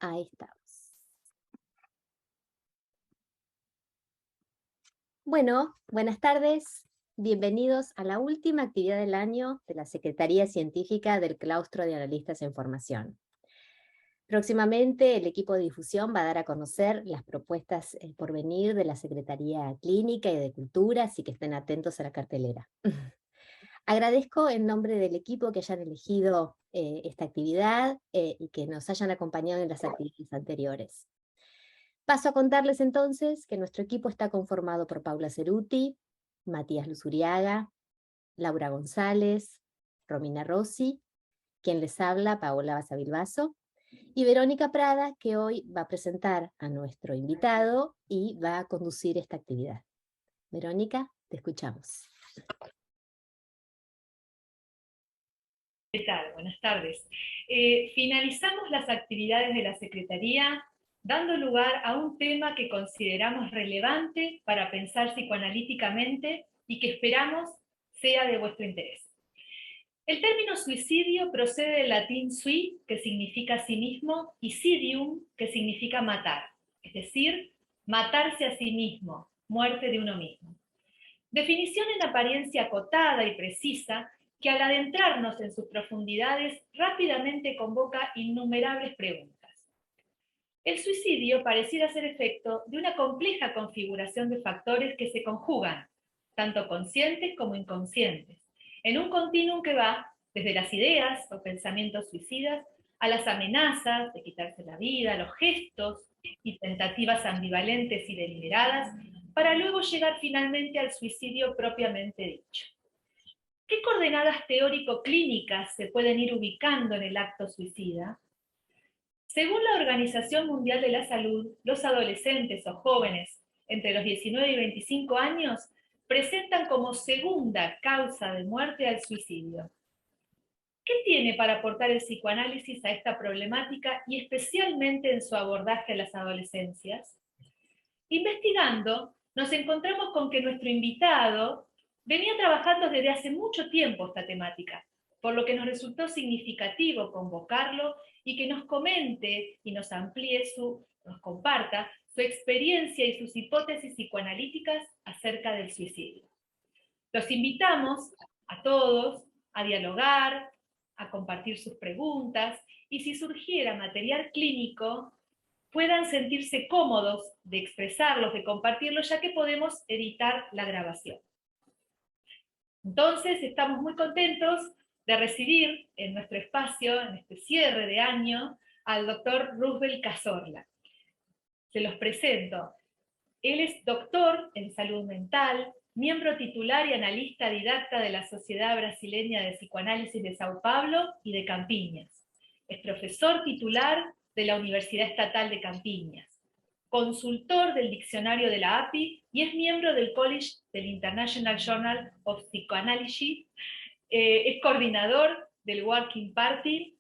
Ahí estamos. Bueno, buenas tardes. Bienvenidos a la última actividad del año de la Secretaría Científica del Claustro de Analistas en Formación. Próximamente el equipo de difusión va a dar a conocer las propuestas por venir de la Secretaría Clínica y de Cultura, así que estén atentos a la cartelera. Agradezco en nombre del equipo que hayan elegido esta actividad y que nos hayan acompañado en las actividades anteriores. Paso a contarles entonces que nuestro equipo está conformado por Paula Ceruti, Matías Luzuriaga, Laura González, Romina Rossi, quien les habla, Paola Basavilbaso, y Verónica Prada, que hoy va a presentar a nuestro invitado y va a conducir esta actividad. Verónica, te escuchamos. ¿Qué tal? Buenas tardes. Finalizamos las actividades de la Secretaría dando lugar a un tema que consideramos relevante para pensar psicoanalíticamente y que esperamos sea de vuestro interés. El término suicidio procede del latín sui, que significa sí mismo, y sidium, que significa matar, es decir, matarse a sí mismo, muerte de uno mismo. Definición en apariencia acotada y precisa, que al adentrarnos en sus profundidades rápidamente convoca innumerables preguntas. El suicidio pareciera ser efecto de una compleja configuración de factores que se conjugan, tanto conscientes como inconscientes, en un continuum que va desde las ideas o pensamientos suicidas a las amenazas de quitarse la vida, los gestos y tentativas ambivalentes y deliberadas, para luego llegar finalmente al suicidio propiamente dicho. ¿Qué coordenadas teórico-clínicas se pueden ir ubicando en el acto suicida? Según la Organización Mundial de la Salud, los adolescentes o jóvenes entre los 19 y 25 años presentan como segunda causa de muerte al suicidio. ¿Qué tiene para aportar el psicoanálisis a esta problemática y especialmente en su abordaje a las adolescencias? Investigando, nos encontramos con que nuestro invitado venía trabajando desde hace mucho tiempo esta temática, por lo que nos resultó significativo convocarlo y que nos comente y nos amplíe nos comparta su experiencia y sus hipótesis psicoanalíticas acerca del suicidio. Los invitamos a todos a dialogar, a compartir sus preguntas, y si surgiera material clínico, puedan sentirse cómodos de expresarlos, de compartirlos, ya que podemos editar la grabación. Entonces, estamos muy contentos de recibir en nuestro espacio, en este cierre de año, al doctor Roosevelt Cazorla. Se los presento. Él es doctor en salud mental, miembro titular y analista didacta de la Sociedad Brasileña de Psicoanálisis de Sao Paulo y de Campiñas. Es profesor titular de la Universidad Estatal de Campiñas, consultor del diccionario de la API y es miembro del College del International Journal of Psychoanalysis. Es coordinador del Working Party,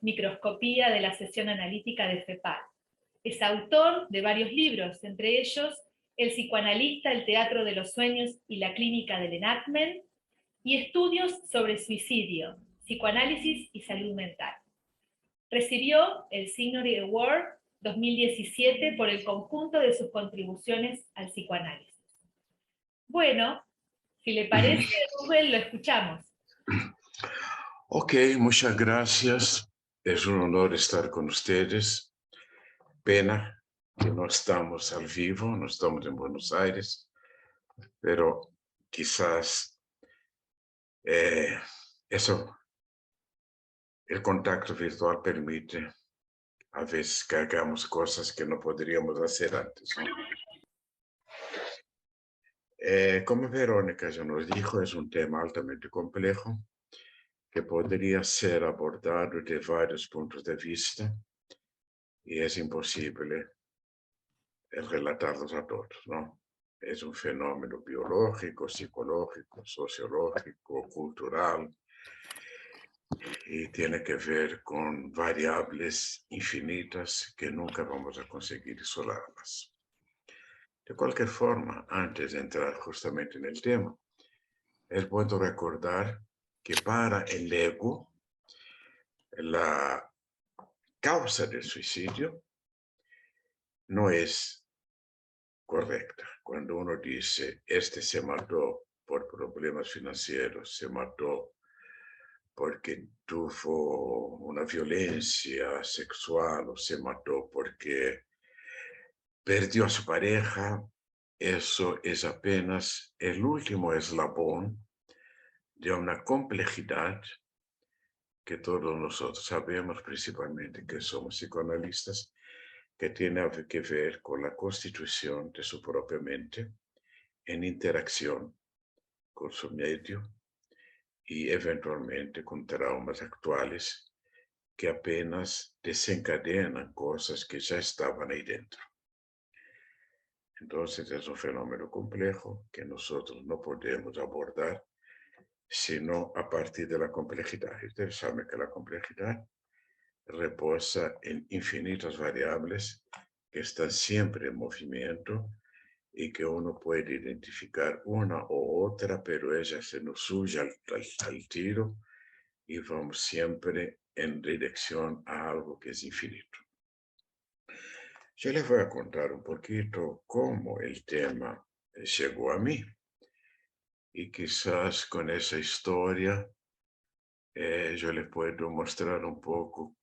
microscopía de la sesión analítica de FEPAL. Es autor de varios libros, entre ellos El psicoanalista, el teatro de los sueños y la clínica del enactment, y estudios sobre suicidio, psicoanálisis y salud mental. Recibió el Signory Award 2017 por el conjunto de sus contribuciones al psicoanálisis. Bueno, si le parece, Rubén, lo escuchamos. Ok, muchas gracias. Es un honor estar con ustedes. Pena que no estamos al vivo, no estamos en Buenos Aires, pero quizás eso, el contacto virtual permite a veces que hagamos cosas que no podríamos hacer antes, ¿no? Como Verónica ya nos dijo, es un tema altamente complejo que podría ser abordado de varios puntos de vista y es imposible relatarlos a todos, ¿no? Es un fenómeno biológico, psicológico, sociológico, cultural, y tiene que ver con variables infinitas que nunca vamos a conseguir isolarlas. De cualquier forma, antes de entrar justamente en el tema, es bueno recordar que para el ego, la causa del suicidio no es correcta. Cuando uno dice, este se mató por problemas financieros, se mató porque tuvo una violencia sexual o se mató porque perdió a su pareja, eso es apenas el último eslabón de una complejidad que todos nosotros sabemos, principalmente que somos psicoanalistas, que tiene que ver con la constitución de su propia mente en interacción con su medio y eventualmente con traumas actuales que apenas desencadenan cosas que ya estaban ahí dentro. Entonces es un fenómeno complejo que nosotros no podemos abordar sino a partir de la complejidad. Ustedes saben que la complejidad reposa en infinitas variables que están siempre en movimiento y que uno puede identificar una u otra, pero ella se nos suya al tiro y vamos siempre en dirección a algo que es infinito. Yo les voy a contar un poquito cómo el tema llegó a mí y quizás con esa historia yo les puedo mostrar un poco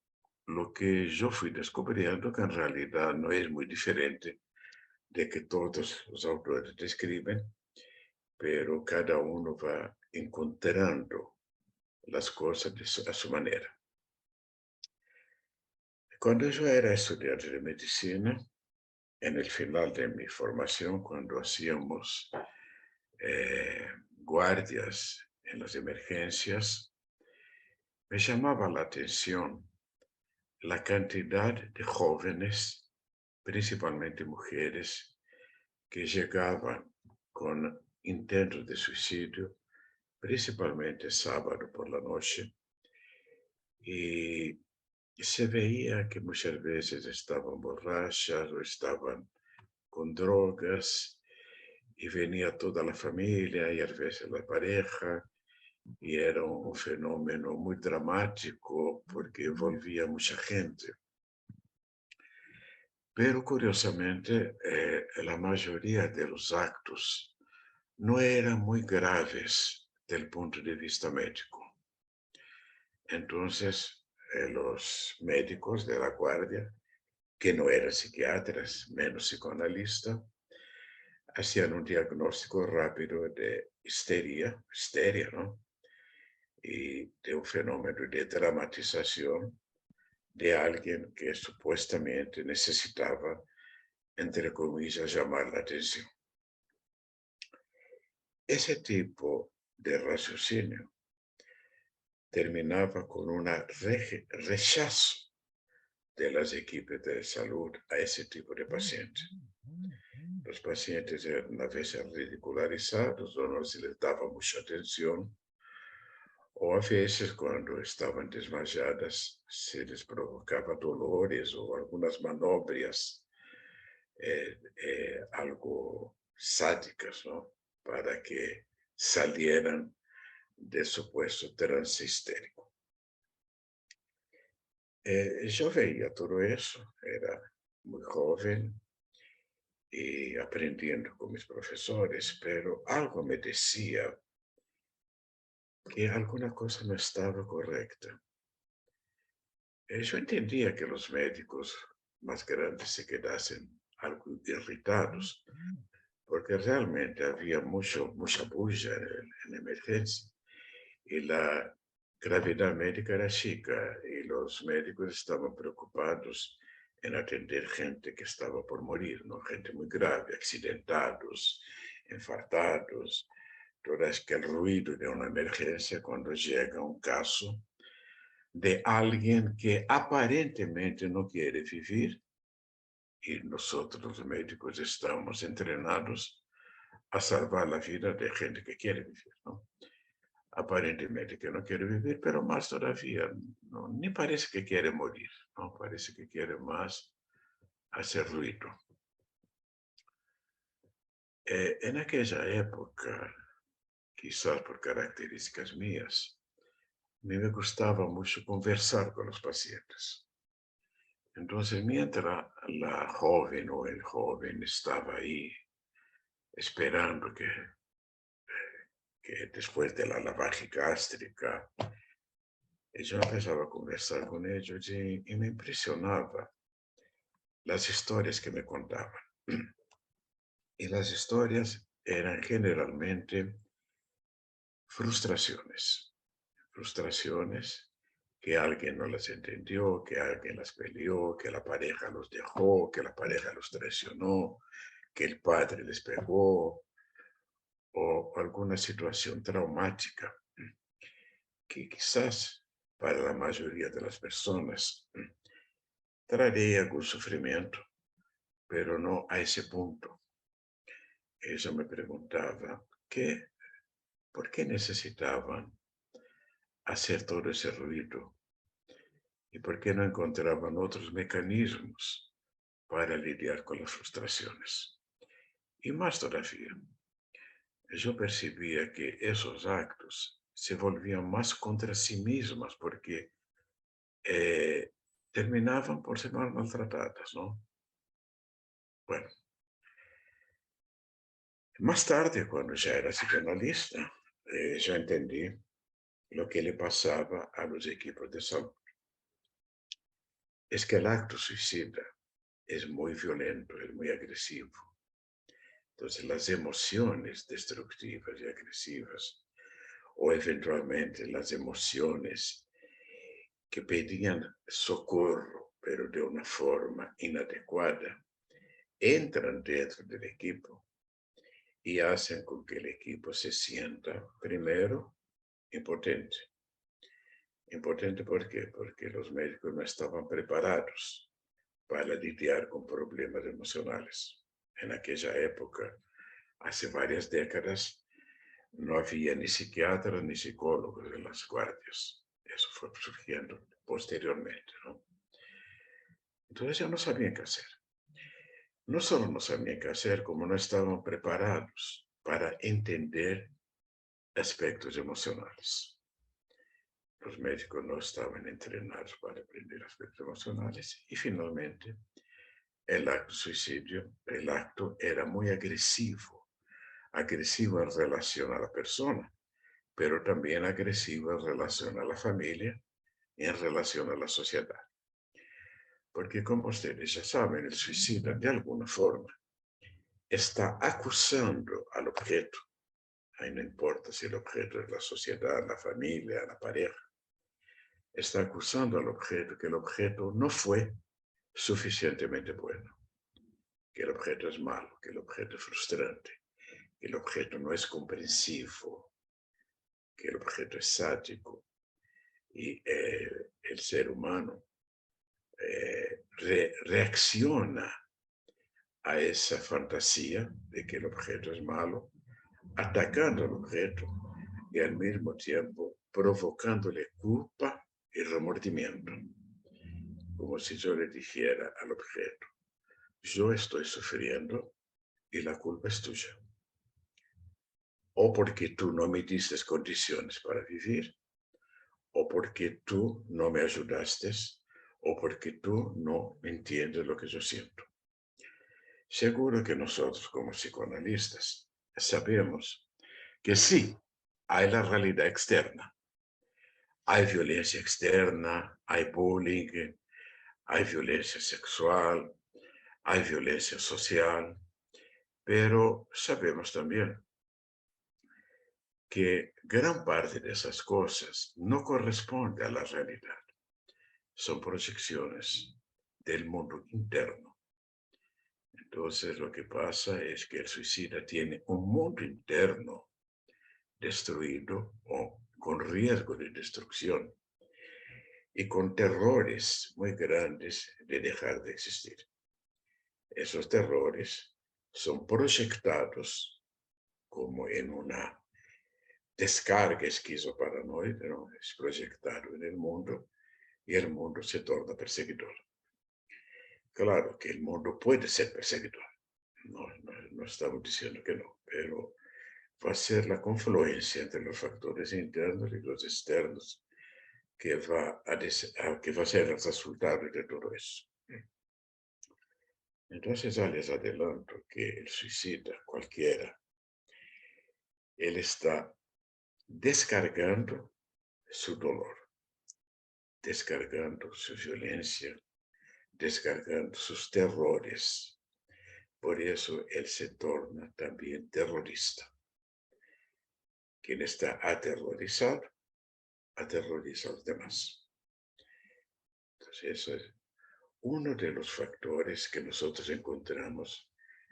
lo que yo fui descubriendo, que en realidad no es muy diferente de que todos los autores describen, pero cada uno va encontrando las cosas a su manera. Cuando yo era estudiante de medicina, en el final de mi formación, cuando hacíamos guardias en las emergencias, me llamaba la atención la cantidad de jóvenes, principalmente mujeres, que llegaban con intentos de suicidio, principalmente sábado por la noche, y se veía que muchas veces estaban borrachas o estaban con drogas, y venía toda la familia y a veces la pareja, y era un fenómeno muy dramático porque envolvía mucha gente. Pero curiosamente, la mayoría de los actos no eran muy graves del punto de vista médico. Entonces, los médicos de la guardia, que no eran psiquiatras, menos psicoanalistas, hacían un diagnóstico rápido de histeria, ¿no? Y de un fenómeno de dramatización de alguien que supuestamente necesitaba, entre comillas, llamar la atención. Ese tipo de raciocinio terminaba con un rechazo de las equipos de salud a ese tipo de pacientes. Los pacientes eran a veces ridicularizados o no se les daba mucha atención, o a veces cuando estaban desmayadas se les provocaba dolores o algunas manobras algo sádicas, ¿no? Para que salieran de supuesto trance histérico. Yo veía todo eso, era muy joven y aprendiendo con mis profesores, pero algo me decía que alguna cosa no estaba correcta. Yo entendía que los médicos más grandes se quedasen algo irritados, porque realmente había mucha bulla en emergencia y la gravedad médica era chica y los médicos estaban preocupados en atender gente que estaba por morir, ¿no? Gente muy grave, accidentados, infartados, todo aquel ruido de una emergencia cuando llega un caso de alguien que aparentemente no quiere vivir y nosotros los médicos estamos entrenados a salvar la vida de gente que quiere vivir, ¿no? Aparentemente que no quiere vivir, pero más todavía, no, ni parece que quiere morir, ¿no? Parece que quiere más hacer ruido. En aquella época, quizás por características mías, a mí me gustaba mucho conversar con los pacientes. Entonces, mientras la joven o el joven estaba ahí esperando que después de la lavaje gástrica, yo empezaba a conversar con ellos y me impresionaba las historias que me contaban. Y las historias eran generalmente frustraciones, frustraciones que alguien no las entendió, que alguien las peleó, que la pareja los dejó, que la pareja los traicionó, que el padre les pegó, o alguna situación traumática que quizás para la mayoría de las personas traería algún sufrimiento, pero no a ese punto. Ella me preguntaba por qué necesitaban hacer todo ese ruido y por qué no encontraban otros mecanismos para lidiar con las frustraciones. Y más todavía, yo percibía que esos actos se volvían más contra sí mismas porque terminaban por ser más maltratadas, ¿no? Bueno, más tarde, cuando ya era psicoanalista, yo entendí lo que le pasaba a los equipos de salud. Es que el acto suicida es muy violento, es muy agresivo. Entonces, las emociones destructivas y agresivas, o eventualmente las emociones que pedían socorro, pero de una forma inadecuada, entran dentro del equipo y hacen con que el equipo se sienta, primero, impotente. Impotente, ¿por qué? Porque los médicos no estaban preparados para lidiar con problemas emocionales. En aquella época, hace varias décadas, no había ni psiquiatras ni psicólogos en las guardias. Eso fue surgiendo posteriormente, ¿no? Entonces ya no sabían qué hacer. No solo no sabían qué hacer, como no estaban preparados para entender aspectos emocionales. Los médicos no estaban entrenados para aprender aspectos emocionales y finalmente el acto suicidio, el acto era muy agresivo, agresivo en relación a la persona, pero también agresivo en relación a la familia y en relación a la sociedad. Porque como ustedes ya saben, el suicida de alguna forma está acusando al objeto. Ahí no importa si el objeto es la sociedad, la familia, la pareja. Está acusando al objeto que el objeto no fue suficientemente bueno, que el objeto es malo, que el objeto es frustrante, que el objeto no es comprensivo, que el objeto es sádico y el ser humano reacciona a esa fantasía de que el objeto es malo, atacando al objeto y al mismo tiempo provocándole culpa y remordimiento, como si yo le dijera al objeto, yo estoy sufriendo y la culpa es tuya. O porque tú no me diste condiciones para vivir, o porque tú no me ayudaste, o porque tú no entiendes lo que yo siento. Seguro que nosotros como psicoanalistas sabemos que sí, hay la realidad externa. Hay violencia externa, hay bullying, hay violencia sexual, hay violencia social, pero sabemos también que gran parte de esas cosas no corresponde a la realidad. Son proyecciones del mundo interno. Entonces lo que pasa es que el suicida tiene un mundo interno destruido o con riesgo de destrucción y con terrores muy grandes de dejar de existir. Esos terrores son proyectados como en una descarga esquizoparanoide, ¿no? Es proyectado en el mundo y el mundo se torna perseguidor. Claro que el mundo puede ser perseguidor, no estamos diciendo que no, pero va a ser la confluencia entre los factores internos y los externos que va a ser el resultado de todo eso. Entonces ya les adelanto que el suicida, cualquiera, él está descargando su dolor, descargando su violencia, descargando sus terrores. Por eso él se torna también terrorista. Quien está aterrorizado, aterroriza a los demás. Entonces eso es uno de los factores que nosotros encontramos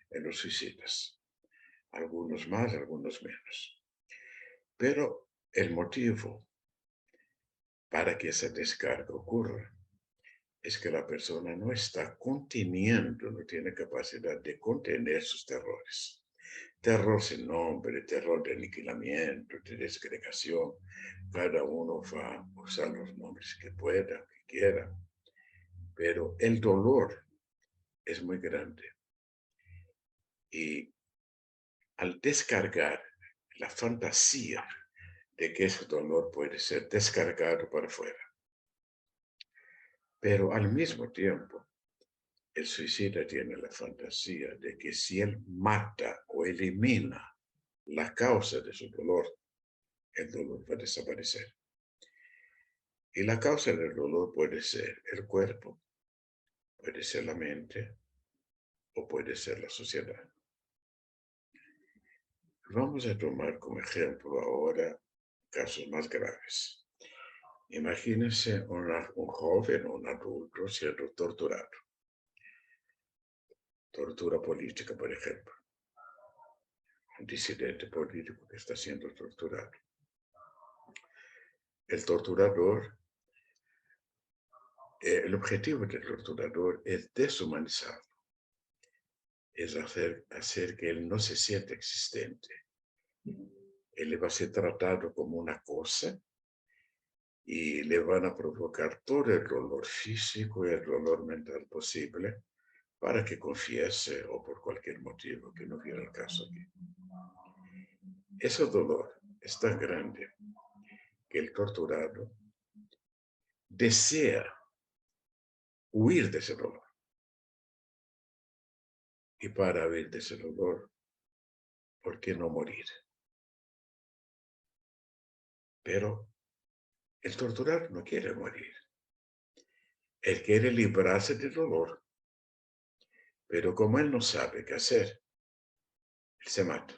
en los suicidas. Algunos más, algunos menos. Pero el motivo para que esa descarga ocurra es que la persona no está conteniendo, no tiene capacidad de contener sus terrores. Terror sin nombre, terror de aniquilamiento, de desagregación. Cada uno va a usar los nombres que pueda, que quiera. Pero el dolor es muy grande. Y al descargar la fantasía de que ese dolor puede ser descargado para afuera. Pero al mismo tiempo, el suicida tiene la fantasía de que si él mata o elimina la causa de su dolor, el dolor va a desaparecer. Y la causa del dolor puede ser el cuerpo, puede ser la mente o puede ser la sociedad. Vamos a tomar como ejemplo ahora casos más graves. Imagínense un joven o un adulto siendo torturado. Tortura política, por ejemplo. Un disidente político que está siendo torturado. El torturador, el objetivo del torturador es deshumanizarlo. Es hacer que él no se sienta existente. Él va a ser tratado como una cosa y le van a provocar todo el dolor físico y el dolor mental posible para que confiese o por cualquier motivo que no viera el caso aquí. Ese dolor es tan grande que el torturado desea huir de ese dolor. Y para huir de ese dolor, ¿por qué no morir? Pero el torturado no quiere morir. Él quiere librarse del dolor. Pero como él no sabe qué hacer, él se mata.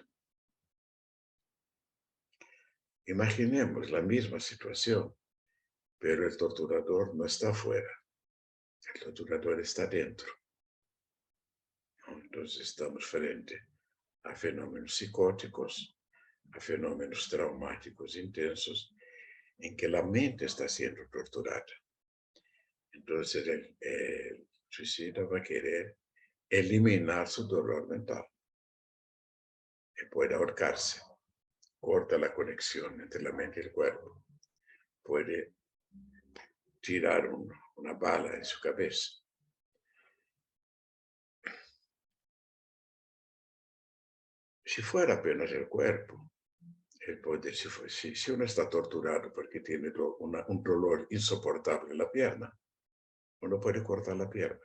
Imaginemos la misma situación, pero el torturador no está afuera. El torturador está dentro. Entonces estamos frente a fenómenos psicóticos, a fenómenos traumáticos intensos, en que la mente está siendo torturada. Entonces el suicida va a querer eliminar su dolor mental. Y puede ahorcarse, corta la conexión entre la mente y el cuerpo. Puede tirar una bala en su cabeza. Si fuera apenas el cuerpo, el poder, si uno está torturado porque tiene un dolor insoportable en la pierna, uno puede cortar la pierna.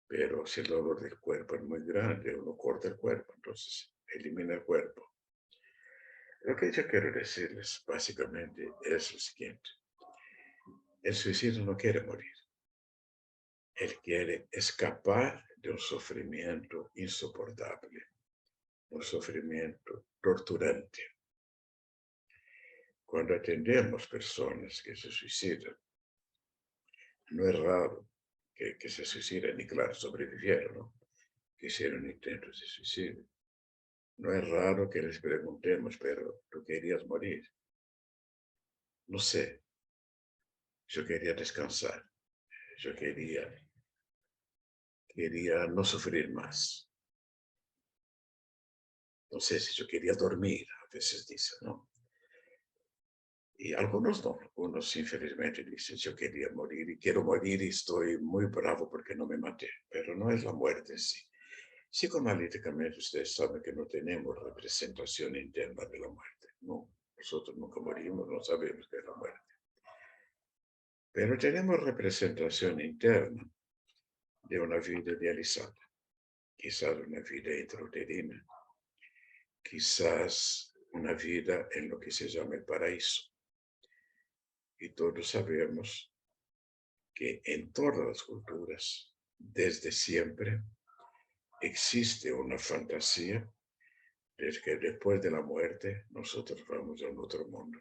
Pero si el dolor del cuerpo es muy grande, uno corta el cuerpo, entonces elimina el cuerpo. Lo que yo quiero decirles básicamente es lo siguiente. El suicidio no quiere morir. Él quiere escapar de un sufrimiento insoportable, un sufrimiento torturante. Cuando atendemos personas que se suicidan, no es raro que se suiciden y claro, sobrevivieron, ¿no? Que hicieron intentos de suicidio. No es raro que les preguntemos, pero ¿tú querías morir? No sé. Yo quería descansar. Yo quería no sufrir más. No sé si yo quería dormir, a veces dicen, ¿no? Y algunos no, algunos infelizmente dicen, yo quería morir y quiero morir y estoy muy bravo porque no me maté, pero no es la muerte en sí. Psicoanalíticamente ustedes saben que no tenemos representación interna de la muerte, no. Nosotros nunca morimos, no sabemos qué es la muerte. Pero tenemos representación interna de una vida idealizada, quizás una vida intrauterina, quizás una vida en lo que se llama el paraíso. Y todos sabemos que en todas las culturas, desde siempre, existe una fantasía de que después de la muerte nosotros vamos a un otro mundo,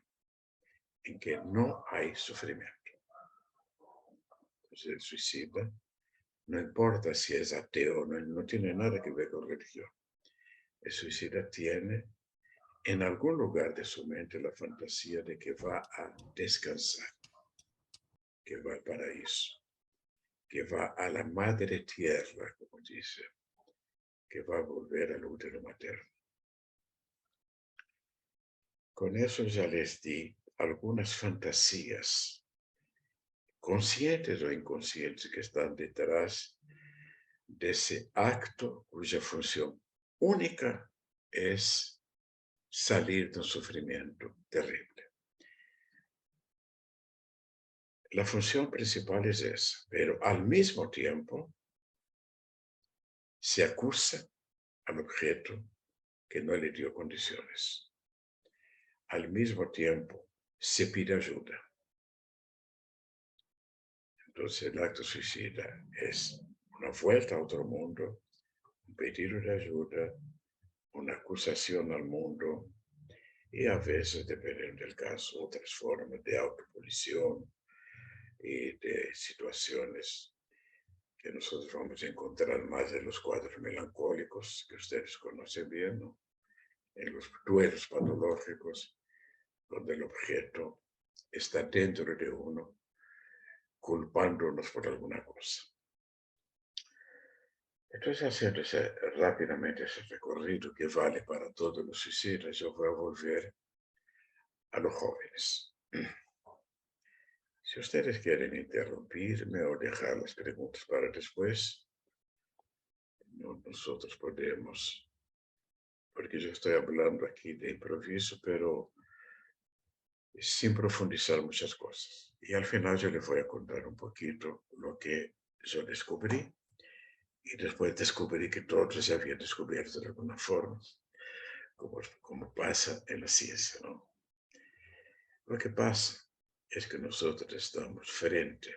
en que no hay sufrimiento. Entonces el suicida, no importa si es ateo, no tiene nada que ver con religión. El suicida tiene en algún lugar de su mente la fantasía de que va a descansar, que va al paraíso, que va a la madre tierra, como dice, que va a volver al útero materno. Con eso ya les di algunas fantasías, conscientes o inconscientes, que están detrás de ese acto cuya función única es salir de un sufrimiento terrible. La función principal es esa, pero al mismo tiempo se acusa al objeto que no le dio condiciones. Al mismo tiempo se pide ayuda. Entonces el acto suicida es una vuelta a otro mundo, un pedido de ayuda, una acusación al mundo y a veces, dependiendo del caso, otras formas de autopolición y de situaciones que nosotros vamos a encontrar más en los cuadros melancólicos que ustedes conocen bien, ¿no? En los duelos patológicos, donde el objeto está dentro de uno, culpándonos por alguna cosa. Entonces, haciendo rápidamente ese recorrido que vale para todos los suicidas, yo voy a volver a los jóvenes. Si ustedes quieren interrumpirme o dejar las preguntas para después, nosotros podemos, porque yo estoy hablando aquí de improviso, pero sin profundizar muchas cosas. Y al final yo les voy a contar un poquito lo que yo descubrí y después descubrí que todos ya habían descubierto de alguna forma, como pasa en la ciencia, ¿no? Lo que pasa es que nosotros estamos frente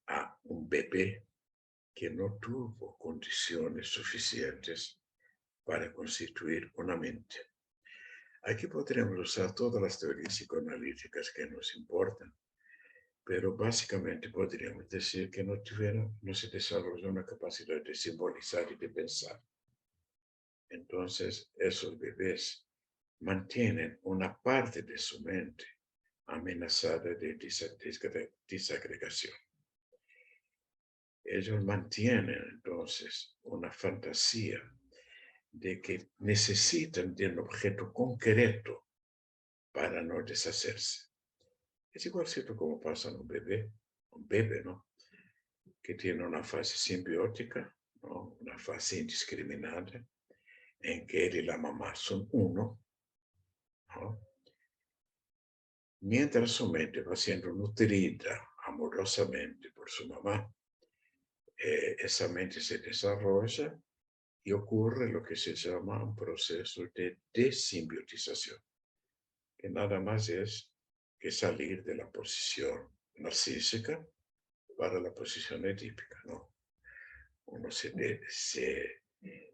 a un bebé que no tuvo condiciones suficientes para constituir una mente. Aquí podremos usar todas las teorías psicoanalíticas que nos importan, pero básicamente podríamos decir que no se desarrolló una capacidad de simbolizar y de pensar. Entonces, esos bebés mantienen una parte de su mente amenazada de desagregación. Ellos mantienen entonces una fantasía de que necesitan de un objeto concreto para no deshacerse. Es igual cierto como pasa en un bebé, ¿no? Que tiene una fase simbiótica, ¿no? Una fase indiscriminada, en que él y la mamá son uno, ¿no? Mientras su mente va siendo nutrida amorosamente por su mamá, esa mente se desarrolla y ocurre lo que se llama un proceso de desimbiotización, que nada más es que salir de la posición narcísica para la posición edípica, ¿no? Uno se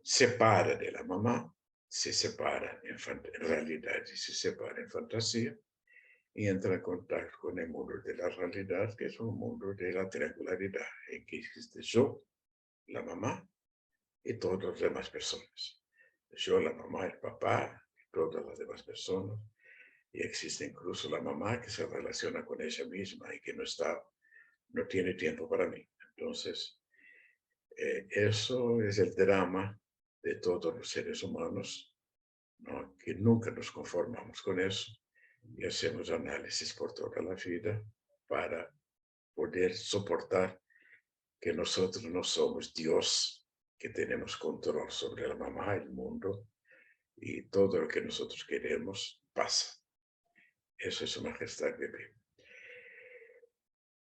separa de la mamá, se separa en realidad y se separa en fantasía y entra en contacto con el mundo de la realidad, que es un mundo de la triangularidad, en que existe yo, la mamá y todas las demás personas. Yo, la mamá, el papá y todas las demás personas. Y existe incluso la mamá que se relaciona con ella misma y que no tiene tiempo para mí. Entonces, eso es el drama de todos los seres humanos, ¿no? Que nunca nos conformamos con eso y hacemos análisis por toda la vida para poder soportar que nosotros no somos Dios, que tenemos control sobre la mamá, el mundo, y todo lo que nosotros queremos pasa. Eso es su majestad bebé.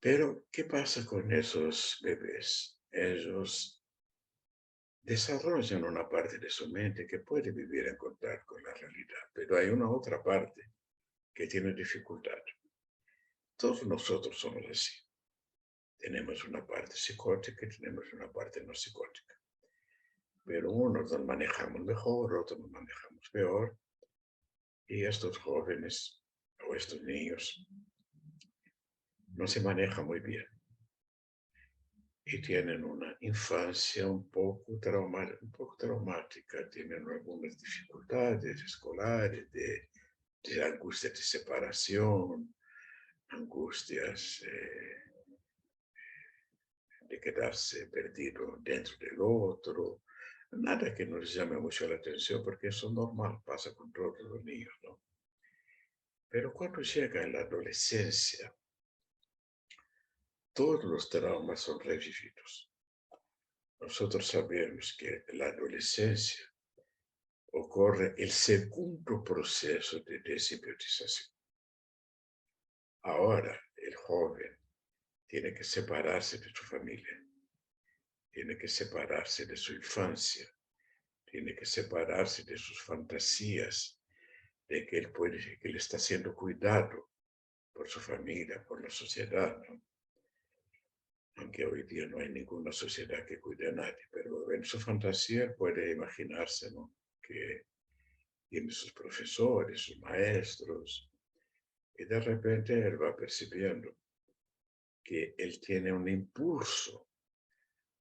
Pero, ¿qué pasa con esos bebés? Ellos desarrollan una parte de su mente que puede vivir en contacto con la realidad, pero hay una otra parte que tiene dificultad. Todos nosotros somos así. Tenemos una parte psicótica y tenemos una parte no psicótica. Pero unos nos manejamos mejor, otros nos manejamos peor. Y estos jóvenes o estos niños no se manejan muy bien. Y tienen una infancia un poco traumática, tienen algunas dificultades escolares, de angustia de separación, angustias de quedarse perdido dentro del otro. Nada que nos llame mucho la atención porque eso es normal, pasa con todos los niños, ¿no? Pero cuando llega la adolescencia, todos los traumas son revividos. Nosotros sabemos que en la adolescencia ocurre el segundo proceso de desimbiotización. Ahora el joven tiene que separarse de su familia, tiene que separarse de su infancia, tiene que separarse de sus fantasías, de que que él está siendo cuidado por su familia, por la sociedad, ¿no? Aunque hoy día no hay ninguna sociedad que cuide a nadie, pero en su fantasía puede imaginarse, ¿no?, que tiene sus profesores, sus maestros, y de repente él va percibiendo que él tiene un impulso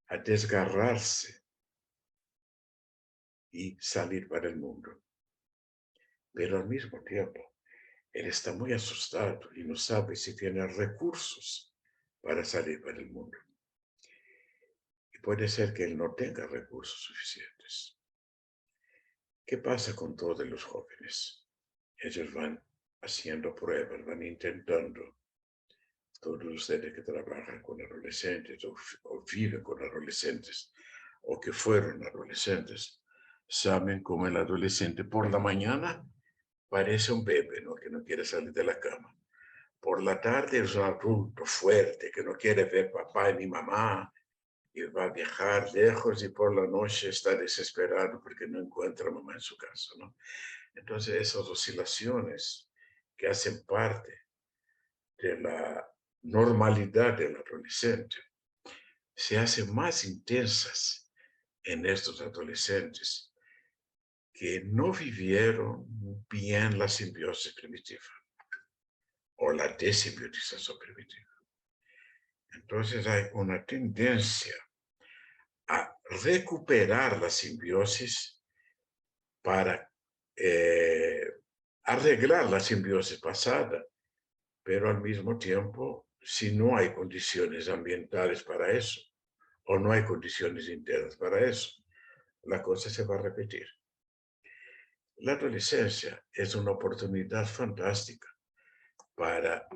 a desgarrarse y salir para el mundo. Pero al mismo tiempo, él está muy asustado y no sabe si tiene recursos para salir para el mundo. Y puede ser que él no tenga recursos suficientes. ¿Qué pasa con todos los jóvenes? Ellos van haciendo pruebas, van intentando. Todos ustedes que trabajan con adolescentes o viven con adolescentes o que fueron adolescentes, saben cómo el adolescente por la mañana parece un bebé, ¿no?, que no quiere salir de la cama. Por la tarde es un adulto fuerte que no quiere ver papá ni mamá y va a viajar lejos, y por la noche está desesperado porque no encuentra a mamá en su casa, ¿no? Entonces esas oscilaciones que hacen parte de la normalidad del adolescente se hacen más intensas en estos adolescentes que no vivieron bien la simbiosis primitiva o la desimbiotización primitiva. Entonces hay una tendencia a recuperar la simbiosis para arreglar la simbiosis pasada, pero al mismo tiempo, si no hay condiciones ambientales para eso, o no hay condiciones internas para eso, la cosa se va a repetir. La adolescencia es una oportunidad fantástica para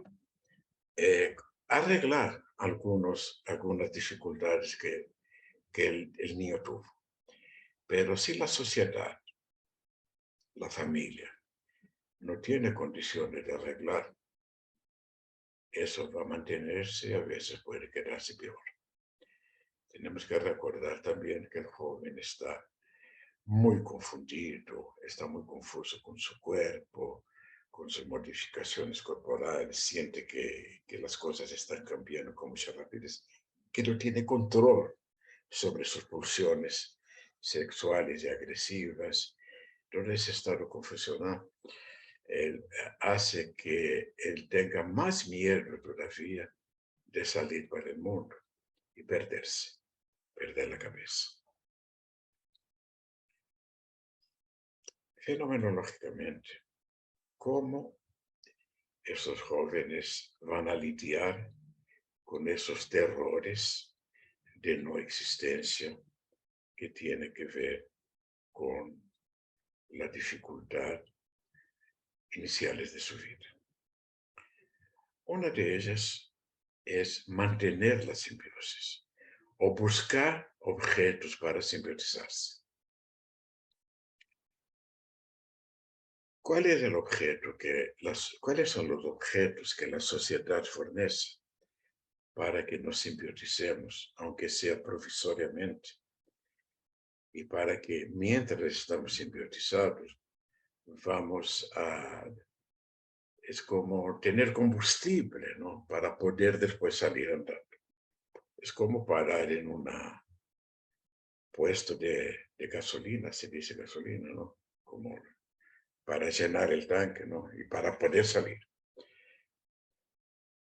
arreglar algunas dificultades que el niño tuvo. Pero si la sociedad, la familia, no tiene condiciones de arreglar, eso va a mantenerse y a veces puede quedarse peor. Tenemos que recordar también que el joven está muy confundido, está muy confuso con su cuerpo, con sus modificaciones corporales, siente que las cosas están cambiando con mucha rapidez, que no tiene control sobre sus pulsiones sexuales y agresivas. Entonces, ese estado confusional hace que él tenga más miedo todavía de salir para el mundo y perderse, perder la cabeza. Fenomenológicamente, ¿cómo esos jóvenes van a lidiar con esos terrores de no existencia que tienen que ver con la dificultad iniciales de su vida? Una de ellas es mantener la simbiosis o buscar objetos para simbiotizarse. ¿Cuál es el objeto ¿Cuáles son los objetos que la sociedad fornece para que nos simbioticemos, aunque sea provisoriamente, y para que mientras estamos simbiotizados, vamos a... Es como tener combustible, ¿no? Para poder después salir andando. Es como parar en un puesto de gasolina, se dice gasolina, ¿no? Como para llenar el tanque, ¿no? Y para poder salir.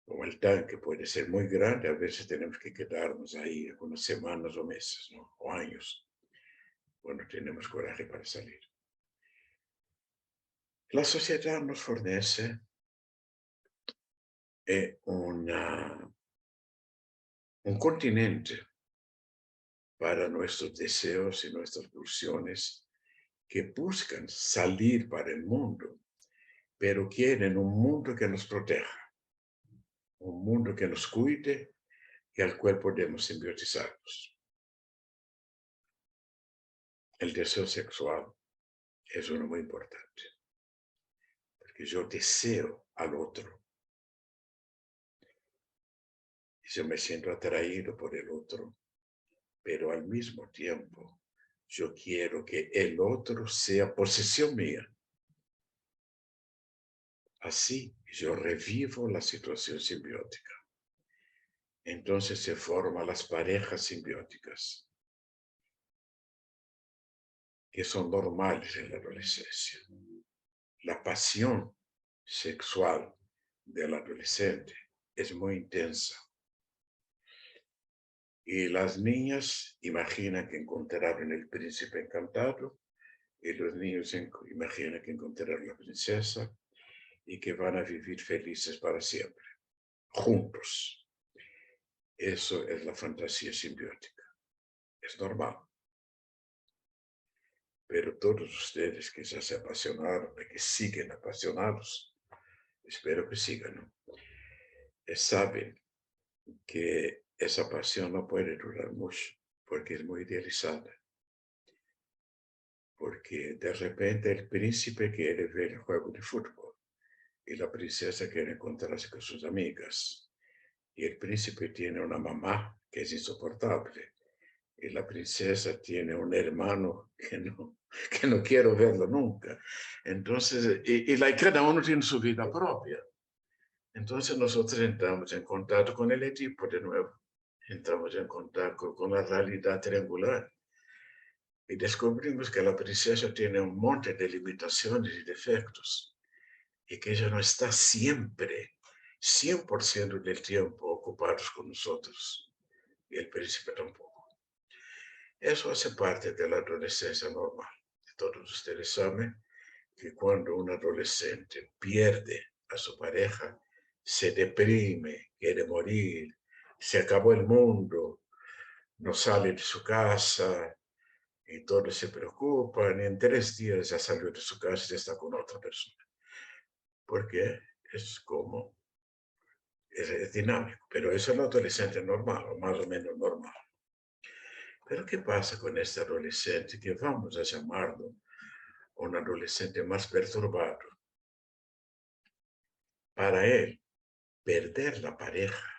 Como el tanque puede ser muy grande, a veces tenemos que quedarnos ahí algunas semanas o meses, ¿no? O años, cuando tenemos coraje para salir. La sociedad nos fornece un continente para nuestros deseos y nuestras pulsiones que buscan salir para el mundo, pero quieren un mundo que nos proteja, un mundo que nos cuide y al cual podemos simbiotizarnos. El deseo sexual es uno muy importante, porque yo deseo al otro. Y yo me siento atraído por el otro, pero al mismo tiempo yo quiero que el otro sea posesión mía. Así yo revivo la situación simbiótica. Entonces se forman las parejas simbióticas, que son normales en la adolescencia. La pasión sexual del adolescente es muy intensa. Y las niñas imaginan que encontraron el príncipe encantado, y los niños imaginan que encontraron la princesa y que van a vivir felices para siempre, juntos. Eso es la fantasía simbiótica. Es normal. Pero todos ustedes que ya se apasionaron y que siguen apasionados, espero que sigan, ¿no? Saben que esa pasión no puede durar mucho porque es muy idealizada. Porque de repente el príncipe quiere ver el juego de fútbol y la princesa quiere encontrarse con sus amigas. Y el príncipe tiene una mamá que es insoportable y la princesa tiene un hermano que no quiero verlo nunca. Entonces, cada uno tiene su vida propia. Entonces nosotros entramos en contacto con el Edipo de nuevo. Entramos en contacto con la realidad triangular. Y descubrimos que la princesa tiene un monte de limitaciones y defectos. Y que ella no está siempre, 100% del tiempo, ocupados con nosotros. Y el príncipe tampoco. Eso hace parte de la adolescencia normal. Todos ustedes saben que cuando un adolescente pierde a su pareja, se deprime, quiere morir, se acabó el mundo, no sale de su casa y todos se preocupan y en 3 días ya salió de su casa y está con otra persona. Porque es como, es dinámico, pero eso es el adolescente normal o más o menos normal. Pero ¿qué pasa con este adolescente que vamos a llamarlo un adolescente más perturbado? Para él, perder la pareja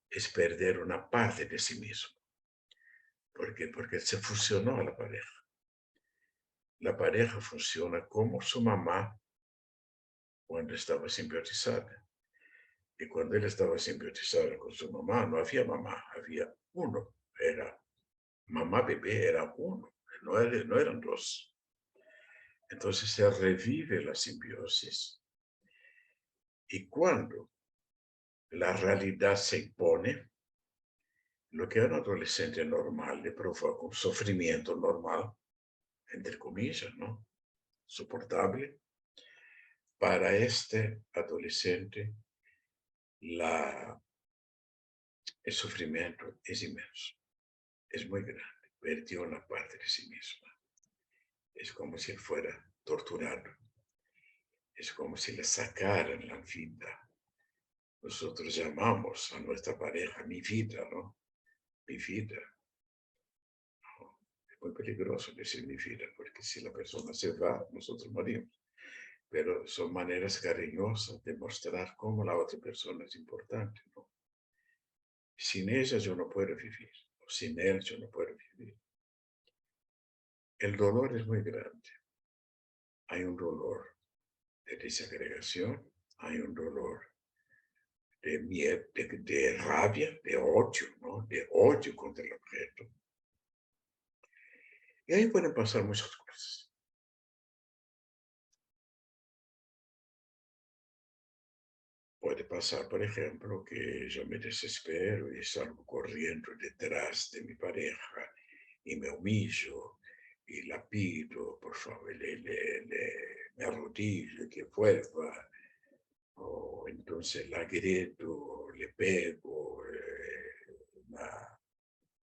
es perder una parte de sí mismo. ¿Por qué? Porque se fusionó a la pareja. La pareja funciona como su mamá cuando estaba simbiotizada. Y cuando él estaba simbiotizado con su mamá, no había uno. Era mamá bebé, era uno, no eran 2. Entonces se revive la simbiosis. Y cuando la realidad se impone, lo que a un adolescente normal le provoca un sufrimiento normal, entre comillas, ¿no? Soportable. Para este adolescente, el sufrimiento es inmenso, es muy grande. Perdió una parte de sí misma. Es como si él fuera torturado. Es como si le sacaran la vida. Nosotros llamamos a nuestra pareja mi vida, ¿no? Mi vida. No, es muy peligroso decir mi vida, porque si la persona se va, nosotros morimos. Pero son maneras cariñosas de mostrar cómo la otra persona es importante, ¿no? Sin ella yo no puedo vivir, o sin él yo no puedo vivir. El dolor es muy grande. Hay un dolor de desagregación, hay un dolor de miedo, de rabia, de odio, ¿no? De odio contra el objeto. Y ahí pueden pasar muchas cosas. Puede pasar, por ejemplo, que yo me desespero y salgo corriendo detrás de mi pareja y me humillo y la pido, por favor, me arrodillo, que vuelva, o entonces la grito, le pego,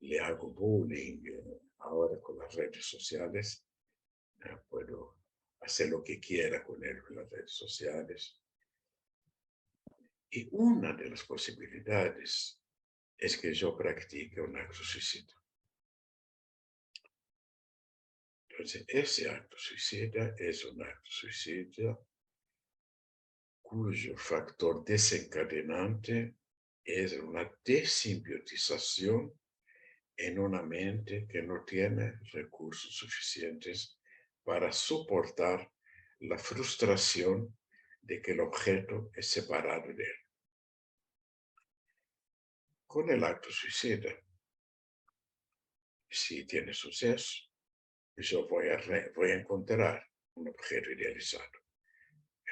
le hago bullying. Ahora con las redes sociales puedo hacer lo que quiera con él en las redes sociales. Y una de las posibilidades es que yo practique un acto suicida. Entonces, ese acto suicida es un acto suicida cuyo factor desencadenante es una desimbiotización en una mente que no tiene recursos suficientes para soportar la frustración de que el objeto es separado de él. Con el acto suicida, si tiene suceso, yo voy a encontrar un objeto idealizado.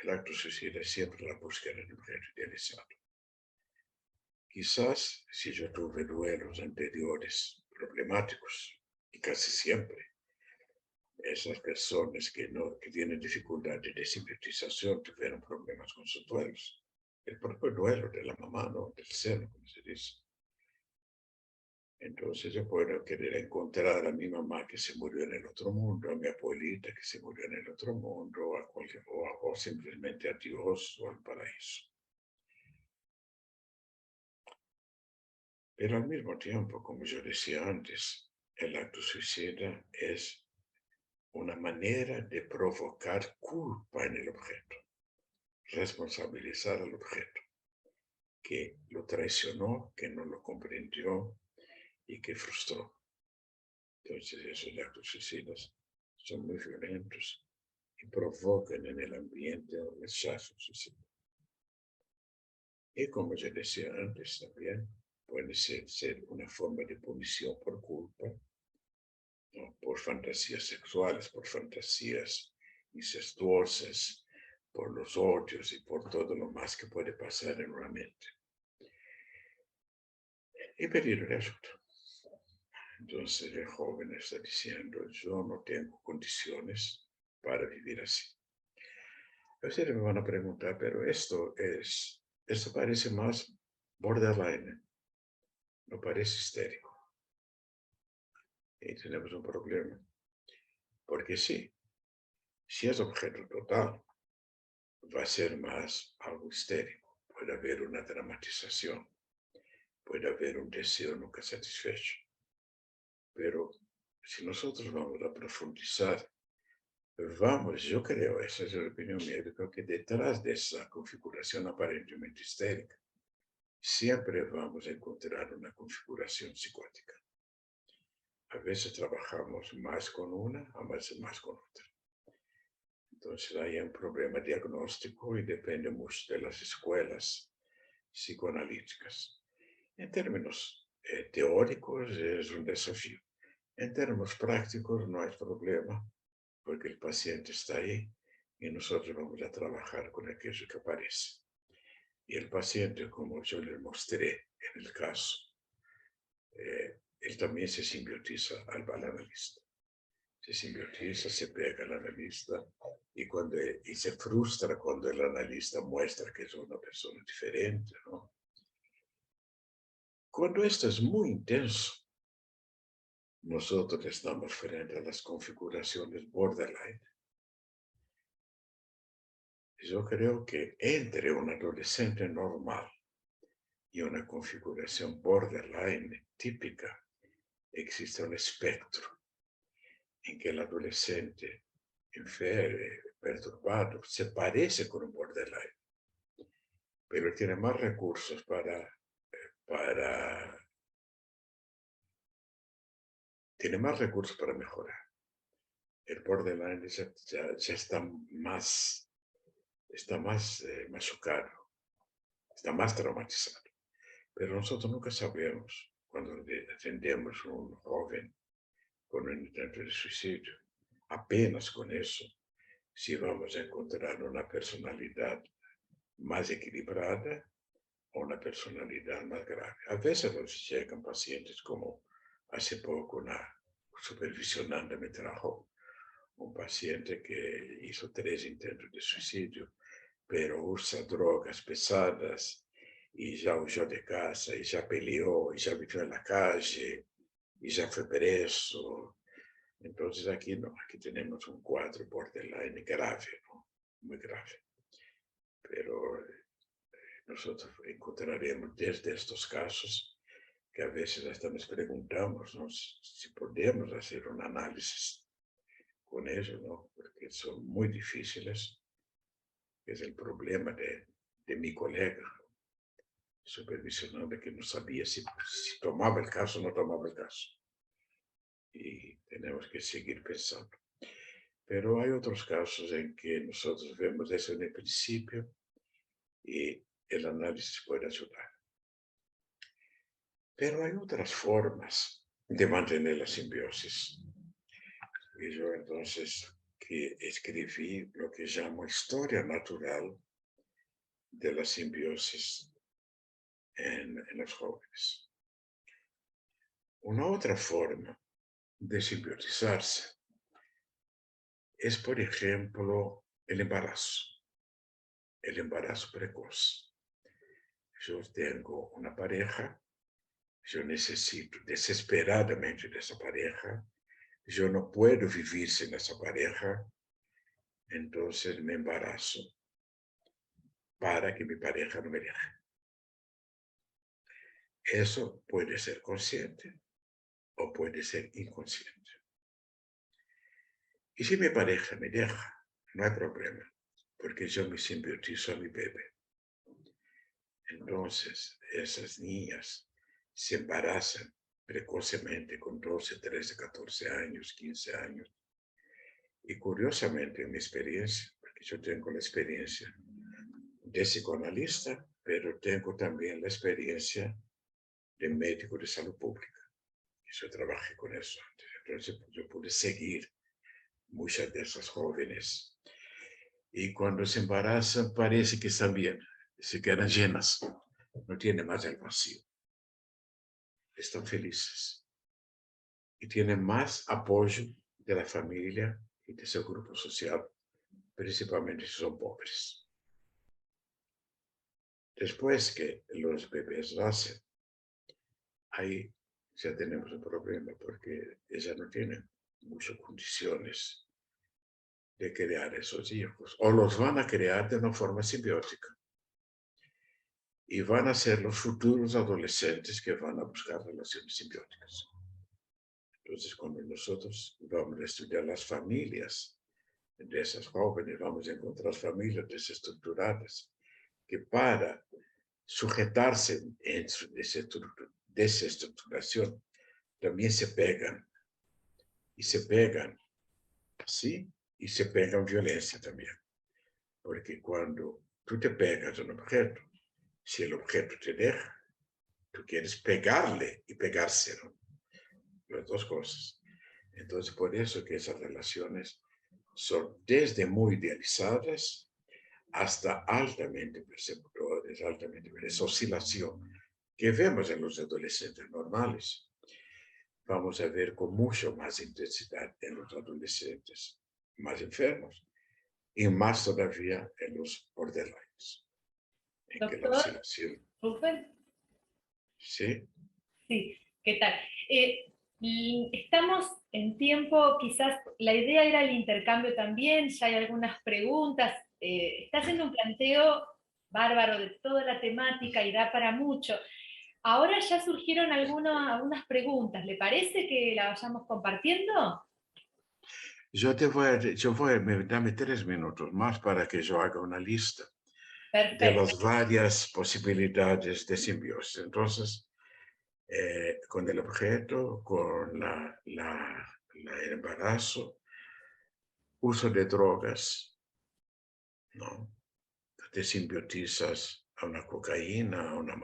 El acto suicida es siempre la búsqueda de un objeto idealizado. Quizás si yo tuve duelos anteriores problemáticos, y casi siempre esas personas que tienen dificultad de desimbiotización tuvieron problemas con sus duelos. El propio duelo de la mamá, ¿no? Del seno, como se dice. Entonces yo puedo querer encontrar a mi mamá que se murió en el otro mundo, a mi abuelita que se murió en el otro mundo, o simplemente a Dios o al paraíso. Pero al mismo tiempo, como yo decía antes, el acto suicida es una manera de provocar culpa en el objeto, responsabilizar al objeto, que lo traicionó, que no lo comprendió y que frustró. Entonces esos actos suicidas son muy violentos y provocan en el ambiente un rechazo suicida. Y como ya decía antes también, puede ser una forma de punición por culpa, ¿no? Por fantasías sexuales, por fantasías incestuosas, por los odios y por todo lo más que puede pasar en una mente. Y pedir ayuda. Entonces el joven está diciendo, yo no tengo condiciones para vivir así. Ustedes me van a preguntar, pero esto parece más borderline, no parece histérico. Y tenemos un problema. Porque sí, si es objeto total, va a ser más algo histérico. Puede haber una dramatización, puede haber un deseo nunca satisfecho. Pero si nosotros vamos a profundizar, yo creo, esa es la opinión médica, que detrás de esa configuración aparentemente histérica, siempre vamos a encontrar una configuración psicótica. A veces trabajamos más con una, a veces más con otra. Entonces hay un problema diagnóstico y depende mucho de las escuelas psicoanalíticas. En términos teóricos es un desafío. En términos prácticos no hay problema, porque el paciente está ahí y nosotros vamos a trabajar con aquello que aparece. Y el paciente, como yo le mostré en el caso, él también se simbiotiza al analista. Se simbiotiza, se pega al analista y se frustra cuando el analista muestra que es una persona diferente, ¿no? Cuando esto es muy intenso, nosotros estamos frente a las configuraciones borderline. Yo creo que entre un adolescente normal y una configuración borderline típica existe un espectro en que el adolescente perturbado se parece con un borderline, pero tiene más recursos para tiene más recursos para mejorar. El borderline ya está más machucado, está más traumatizado. Pero nosotros nunca sabemos, cuando atendemos a un joven con un intento de suicidio, apenas con eso, si vamos a encontrar una personalidad más equilibrada o una personalidad más grave. A veces nos llegan pacientes como hace poco una supervisionante me trajo un paciente que hizo 3 intentos de suicidio, pero usa drogas pesadas y ya huyó de casa, y ya peleó, y ya vivió en la calle, y ya fue preso. Entonces aquí no, aquí tenemos un cuadro borderline grave, ¿no? Muy grave. Pero nosotros encontraremos desde estos casos que a veces hasta nos preguntamos, ¿no?, si podemos hacer un análisis con ellos, ¿no?, porque son muy difíciles. Es el problema de mi colega supervisionando, que no sabía si tomaba el caso o no tomaba el caso. Y tenemos que seguir pensando. Pero hay otros casos en que nosotros vemos eso en el principio y el análisis puede ayudar. Pero hay otras formas de mantener la simbiosis. Y yo entonces que escribí lo que llamo historia natural de la simbiosis en los jóvenes. Una otra forma de simbiotizarse es, por ejemplo, el embarazo precoz. Yo tengo una pareja, yo necesito desesperadamente de esa pareja, yo no puedo vivir sin esa pareja, entonces me embarazo para que mi pareja no me deje. Eso puede ser consciente o puede ser inconsciente. Y si mi pareja me deja, no hay problema, porque yo me simbiotizo a mi bebé. Entonces, esas niñas se embarazan precocemente con 12, 13, 14 años, 15 años. Y curiosamente, en mi experiencia, porque yo tengo la experiencia de psicoanalista, pero tengo también la experiencia de médico de salud pública. Yo trabajé con eso antes. Entonces, yo pude seguir muchas de esas jóvenes. Y cuando se embarazan, parece que están bien, se quedan llenas, no tienen más el vacío. Están felices. Y tienen más apoyo de la familia y de su grupo social, principalmente si son pobres. Después que los bebés nacen, ahí ya tenemos un problema, porque ellas no tienen muchas condiciones de crear esos hijos, o los van a crear de una forma simbiótica. Y van a ser los futuros adolescentes que van a buscar relaciones simbióticas. Entonces, cuando nosotros vamos a estudiar las familias de esas jóvenes, vamos a encontrar familias desestructuradas que, para sujetarse en su desestructuración, también se pegan. Y se pegan, ¿sí? Y se pegan violencia también. Porque cuando tú te pegas a un objeto, si el objeto te deja, tú quieres pegarle y pegárselo. Las dos cosas. Entonces, por eso que esas relaciones son desde muy idealizadas hasta altamente perceptores, esa oscilación que vemos en los adolescentes normales, vamos a ver con mucho más intensidad en los adolescentes más enfermos y más todavía en los borderlines. En que la oscilación. Rubén. ¿Sí? Sí, ¿qué tal? Estamos en tiempo, quizás la idea era el intercambio también, ya hay algunas preguntas. Está haciendo un planteo bárbaro de toda la temática y da para mucho. Ahora ya surgieron algunas preguntas, ¿le parece que la vayamos compartiendo? Dame 3 minutos más para que yo haga una lista de las Perfecto. varias posibilidades de simbiosis. Entonces, con el objeto, con el embarazo, uso de drogas, ¿no? Te simbiotizas a una cocaína, a una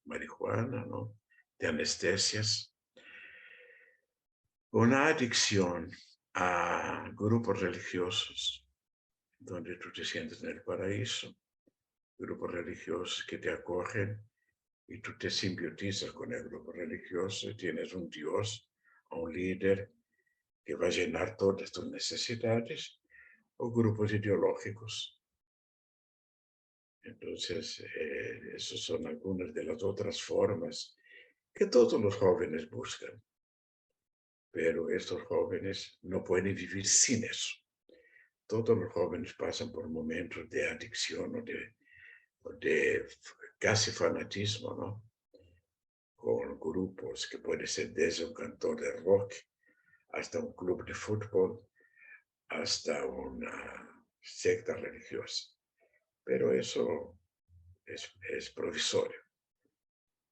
marihuana, ¿no? Te anestesias. Una adicción a grupos religiosos, donde tú te sientes en el paraíso, grupos religiosos que te acogen y tú te simbiotizas con el grupo religioso y tienes un Dios o un líder que va a llenar todas tus necesidades, o grupos ideológicos. Entonces, esas son algunas de las otras formas que todos los jóvenes buscan, pero estos jóvenes no pueden vivir sin eso. Todos los jóvenes pasan por momentos de adicción o de casi fanatismo, ¿no? Con grupos que puede ser desde un cantor de rock hasta un club de fútbol, hasta una secta religiosa. Pero eso es provisorio.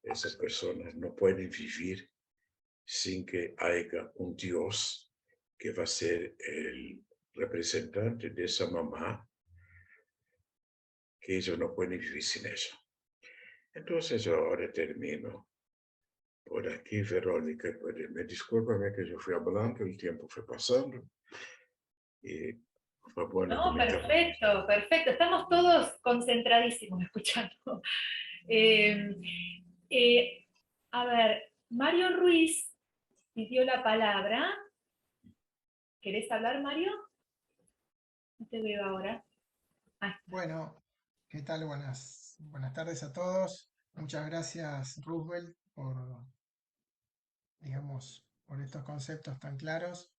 Esas personas no pueden vivir sin que haya un Dios que va a ser el representante de esa mamá, que ellos no pueden vivir sin eso. Entonces yo ahora termino por aquí, Verónica. Me discúlpame que yo fui hablando, el tiempo fue pasando y fue bueno que No, me interrumpiste. perfecto, perfecto. Estamos todos concentradísimos escuchando. Eh, a ver, Mario Ruiz pidió la palabra. ¿Querés hablar, Mario? No te veo ahora. Ah, Bueno, ¿qué tal? Buenas tardes a todos. Muchas gracias, Roosevelt, por estos conceptos tan claros.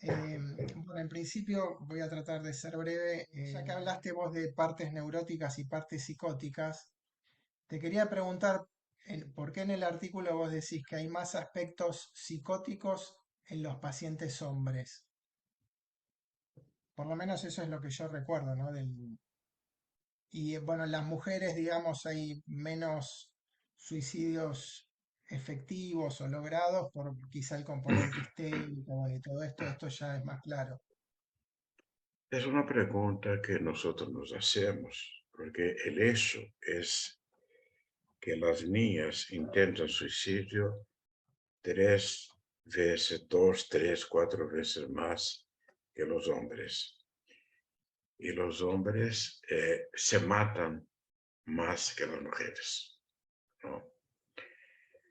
Bueno, en principio voy a tratar de ser breve. Ya que hablaste vos de partes neuróticas y partes psicóticas, te quería preguntar por qué en el artículo vos decís que hay más aspectos psicóticos en los pacientes hombres. Por lo menos eso es lo que yo recuerdo, ¿no? Y bueno, en las mujeres, digamos, hay menos suicidios efectivos o logrados por quizá el componente histérico y todo esto ya es más claro. Es una pregunta que nosotros nos hacemos, porque el hecho es que las niñas intentan suicidio 3 veces, 2, 3, 4 veces más que los hombres. Y los hombres se matan más que las mujeres, ¿no?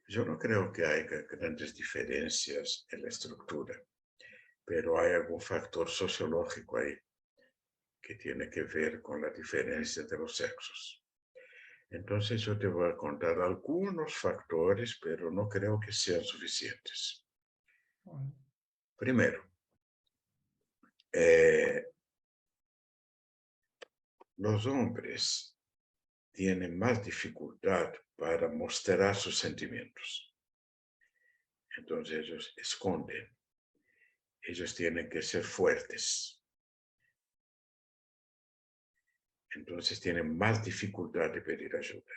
Yo no creo que haya grandes diferencias en la estructura, pero hay algún factor sociológico ahí que tiene que ver con la diferencia de los sexos. Entonces yo te voy a contar algunos factores, pero no creo que sean suficientes. Bueno, Primero, los hombres tienen más dificultad para mostrar sus sentimientos. Entonces ellos esconden. Ellos tienen que ser fuertes. Entonces tienen más dificultad de pedir ayuda.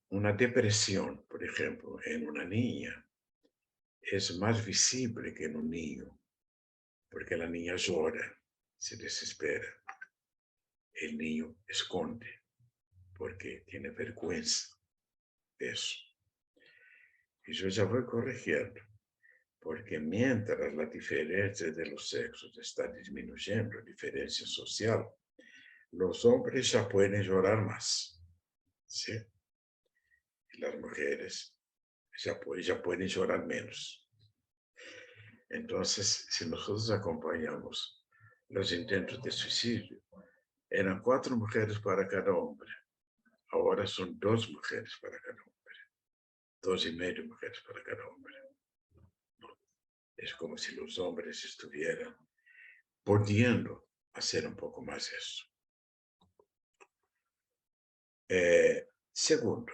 Una depresión, por ejemplo, en una niña es más visible que en un niño, porque la niña llora, se desespera. El niño esconde porque tiene vergüenza de eso. Y yo ya voy corrigiendo, porque mientras la diferencia de los sexos está disminuyendo, diferencia social, los hombres ya pueden llorar más, ¿sí? Y las mujeres ya pueden llorar menos. Entonces, si nosotros acompañamos los intentos de suicidio, eran 4 mujeres para cada hombre. Ahora son 2 mujeres para cada hombre. 2,5 mujeres para cada hombre. Es como si los hombres estuvieran pudiendo hacer un poco más eso. Segundo,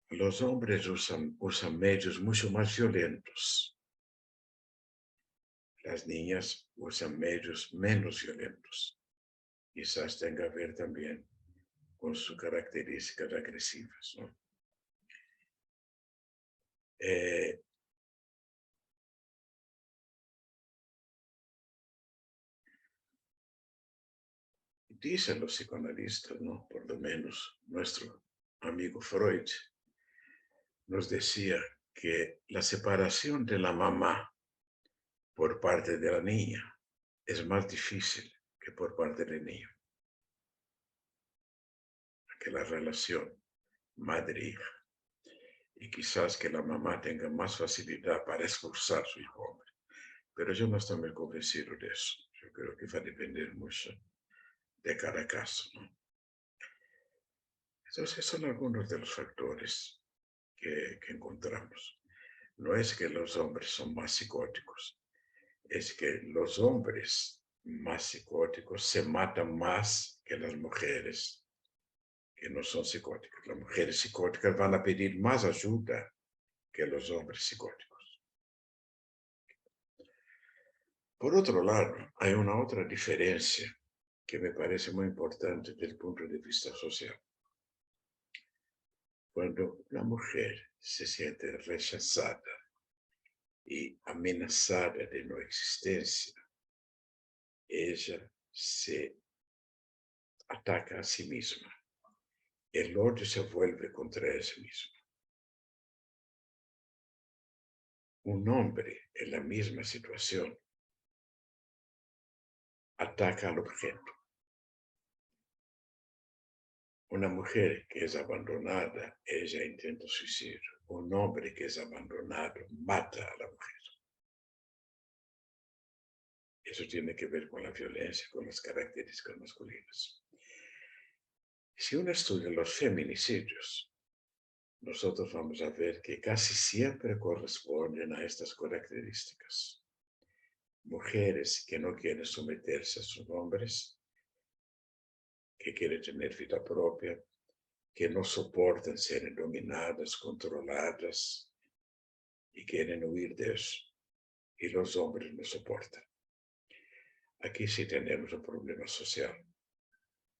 los hombres usan medios mucho más violentos. las niñas usan medios menos violentos. Quizás tenga que ver también con sus características agresivas, ¿no? Dicen los psicoanalistas, ¿no? Por lo menos nuestro amigo Freud nos decía que la separación de la mamá por parte de la niña es más difícil que por parte del niño. Que la relación madre-hija. Y quizás que la mamá tenga más facilidad para expulsar a su hijo hombre. Pero yo no estoy muy convencido de eso. Yo creo que va a depender mucho de cada caso, ¿no? Entonces son algunos de los factores que encontramos. No es que los hombres son más psicóticos, es que los hombres más psicóticos se matan más que las mujeres que no son psicóticas. Las mujeres psicóticas van a pedir más ayuda que los hombres psicóticos. Por otro lado, hay una otra diferencia que me parece muy importante desde el punto de vista social. Cuando la mujer se siente rechazada y amenazada de no existencia, ella se ataca a sí misma. El odio se vuelve contra ella misma. Un hombre en la misma situación ataca al objeto. Una mujer que es abandonada, ella intenta suicidio. Un hombre que es abandonado mata a la mujer. Eso tiene que ver con la violencia, con las características masculinas. Si uno estudia los feminicidios, nosotros vamos a ver que casi siempre corresponden a estas características. Mujeres que no quieren someterse a sus hombres, que quieren tener vida propia, que no soportan ser dominadas, controladas y quieren huir de eso. Y los hombres no soportan. Aquí sí tenemos un problema social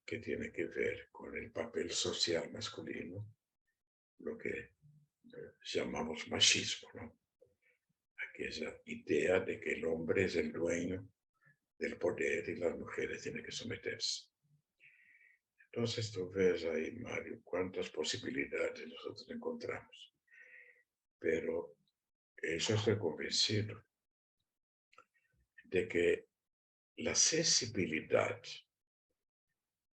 que tiene que ver con el papel social masculino, lo que llamamos machismo, ¿no? Aquella idea de que el hombre es el dueño del poder y las mujeres tienen que someterse. Entonces tú ves ahí, Mario, cuántas posibilidades nosotros encontramos. Pero yo estoy convencido de que la sensibilidad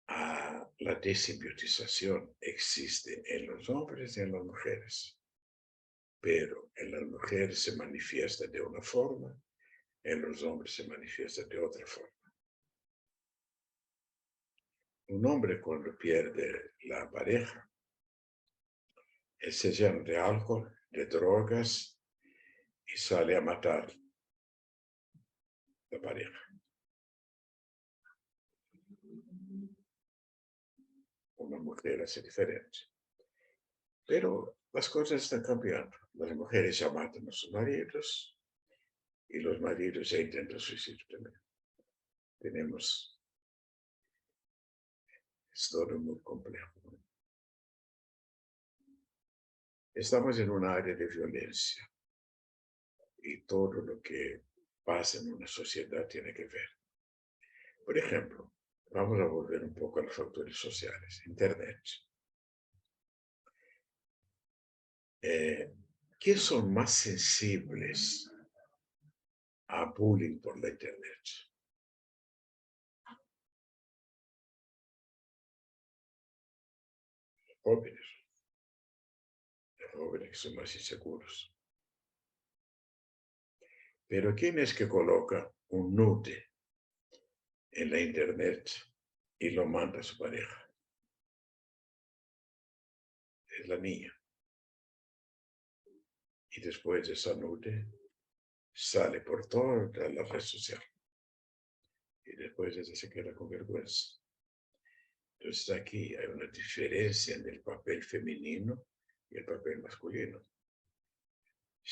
a la desimbiotización existe en los hombres y en las mujeres, pero en las mujeres se manifiesta de una forma, en los hombres se manifiesta de otra forma. Un hombre cuando pierde la pareja, se llena de alcohol, de drogas y sale a matar la pareja. Una mujer hace diferente. Pero las cosas están cambiando. Las mujeres ya matan a sus maridos y los maridos ya intentan suicidio también. Es todo muy complejo. Estamos en un área de violencia y todo lo que pasa en una sociedad tiene que ver. Por ejemplo, vamos a volver un poco a los factores sociales. Internet. ¿Quiénes son más sensibles a bullying por la Internet? Jóvenes. Los jóvenes que son más inseguros. Pero ¿quién es que coloca un nude en la Internet y lo manda a su pareja? Es la niña. Y después de esa nude sale por toda la red social. Y después ella se queda con vergüenza. Entonces aquí hay una diferencia en el papel femenino y el papel masculino.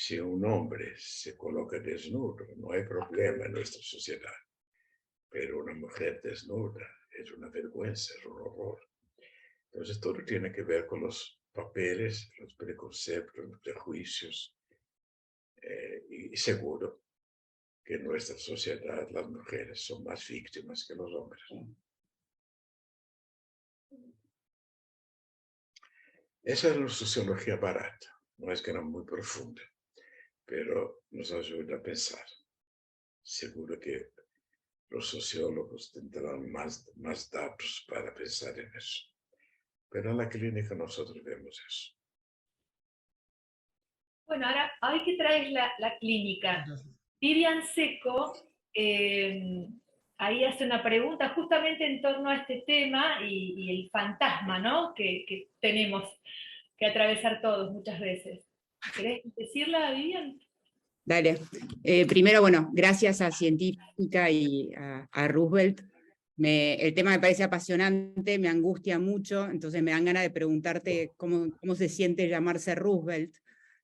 Si un hombre se coloca desnudo, no hay problema en nuestra sociedad. Pero una mujer desnuda es una vergüenza, es un horror. Entonces todo tiene que ver con los papeles, los preconceptos, los prejuicios. Y seguro que en nuestra sociedad las mujeres son más víctimas que los hombres. Esa es la sociología barata, no es que era muy profunda, pero nos ayuda a pensar. Seguro que los sociólogos tendrán más datos para pensar en eso. Pero en la clínica nosotros vemos eso. Bueno, ahora, hoy que traes la clínica, Entonces, Vivian Seco ahí hace una pregunta justamente en torno a este tema y el fantasma, ¿no? que tenemos que atravesar todos muchas veces. ¿Querés decirla, Vivian? Dale. Primero, bueno, gracias a Científica y a Roosevelt. El tema me parece apasionante, me angustia mucho, entonces me dan ganas de preguntarte cómo se siente llamarse Roosevelt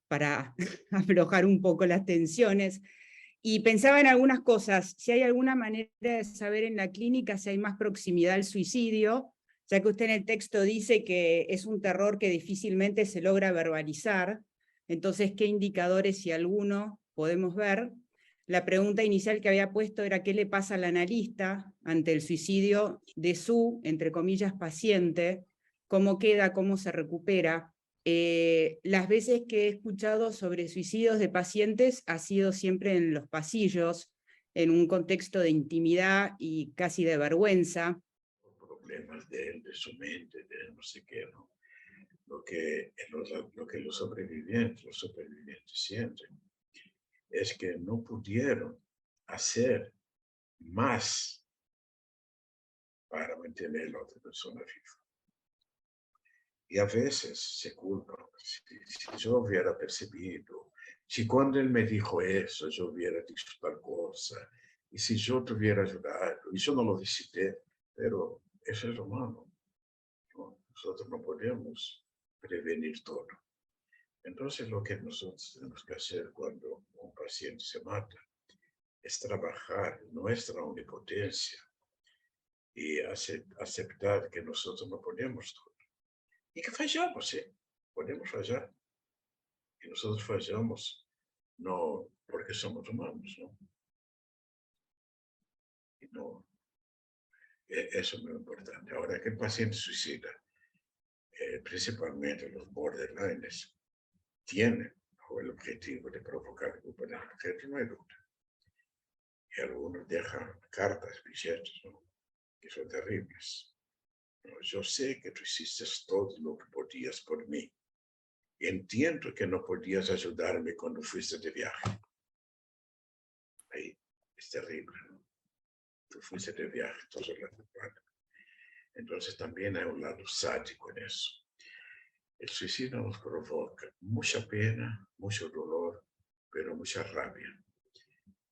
para aflojar un poco las tensiones. Y pensaba en algunas cosas, si hay alguna manera de saber en la clínica si hay más proximidad al suicidio, ya que usted en el texto dice que es un terror que difícilmente se logra verbalizar, entonces, ¿qué indicadores, si alguno, podemos ver? La pregunta inicial que había puesto era ¿qué le pasa al analista ante el suicidio de su, entre comillas, paciente? ¿Cómo queda? ¿Cómo se recupera? Las veces que he escuchado sobre suicidios de pacientes ha sido siempre en los pasillos, en un contexto de intimidad y casi de vergüenza. Problemas de él, de su mente, de no sé qué, ¿no? Lo que los supervivientes sienten es que no pudieron hacer más para mantener a la otra persona viva. Y a veces se culpan. Si yo hubiera percibido, si cuando él me dijo eso, yo hubiera dicho tal cosa, y si yo te hubiera ayudado, y yo no lo visité, pero eso es humano, ¿no? Nosotros no podemos prevenir todo. Entonces lo que nosotros tenemos que hacer cuando un paciente se mata es trabajar nuestra omnipotencia y aceptar que nosotros no podemos todo. Y que fallamos, ¿sí? Podemos fallar. Y nosotros fallamos no porque somos humanos, ¿no? Y no, eso es muy importante. Ahora que el paciente suicida, principalmente los borderlines, tienen el objetivo de provocar culpa del objeto, no hay duda. Y algunos dejan cartas, billetes, ¿no? Que son terribles. ¿No? Yo sé que tú hiciste todo lo que podías por mí. Entiendo que no podías ayudarme cuando fuiste de viaje. Ahí es terrible, ¿no? Tú fuiste de viaje, entonces la culpable. Entonces también hay un lado sádico en eso. El suicidio nos provoca mucha pena, mucho dolor, pero mucha rabia,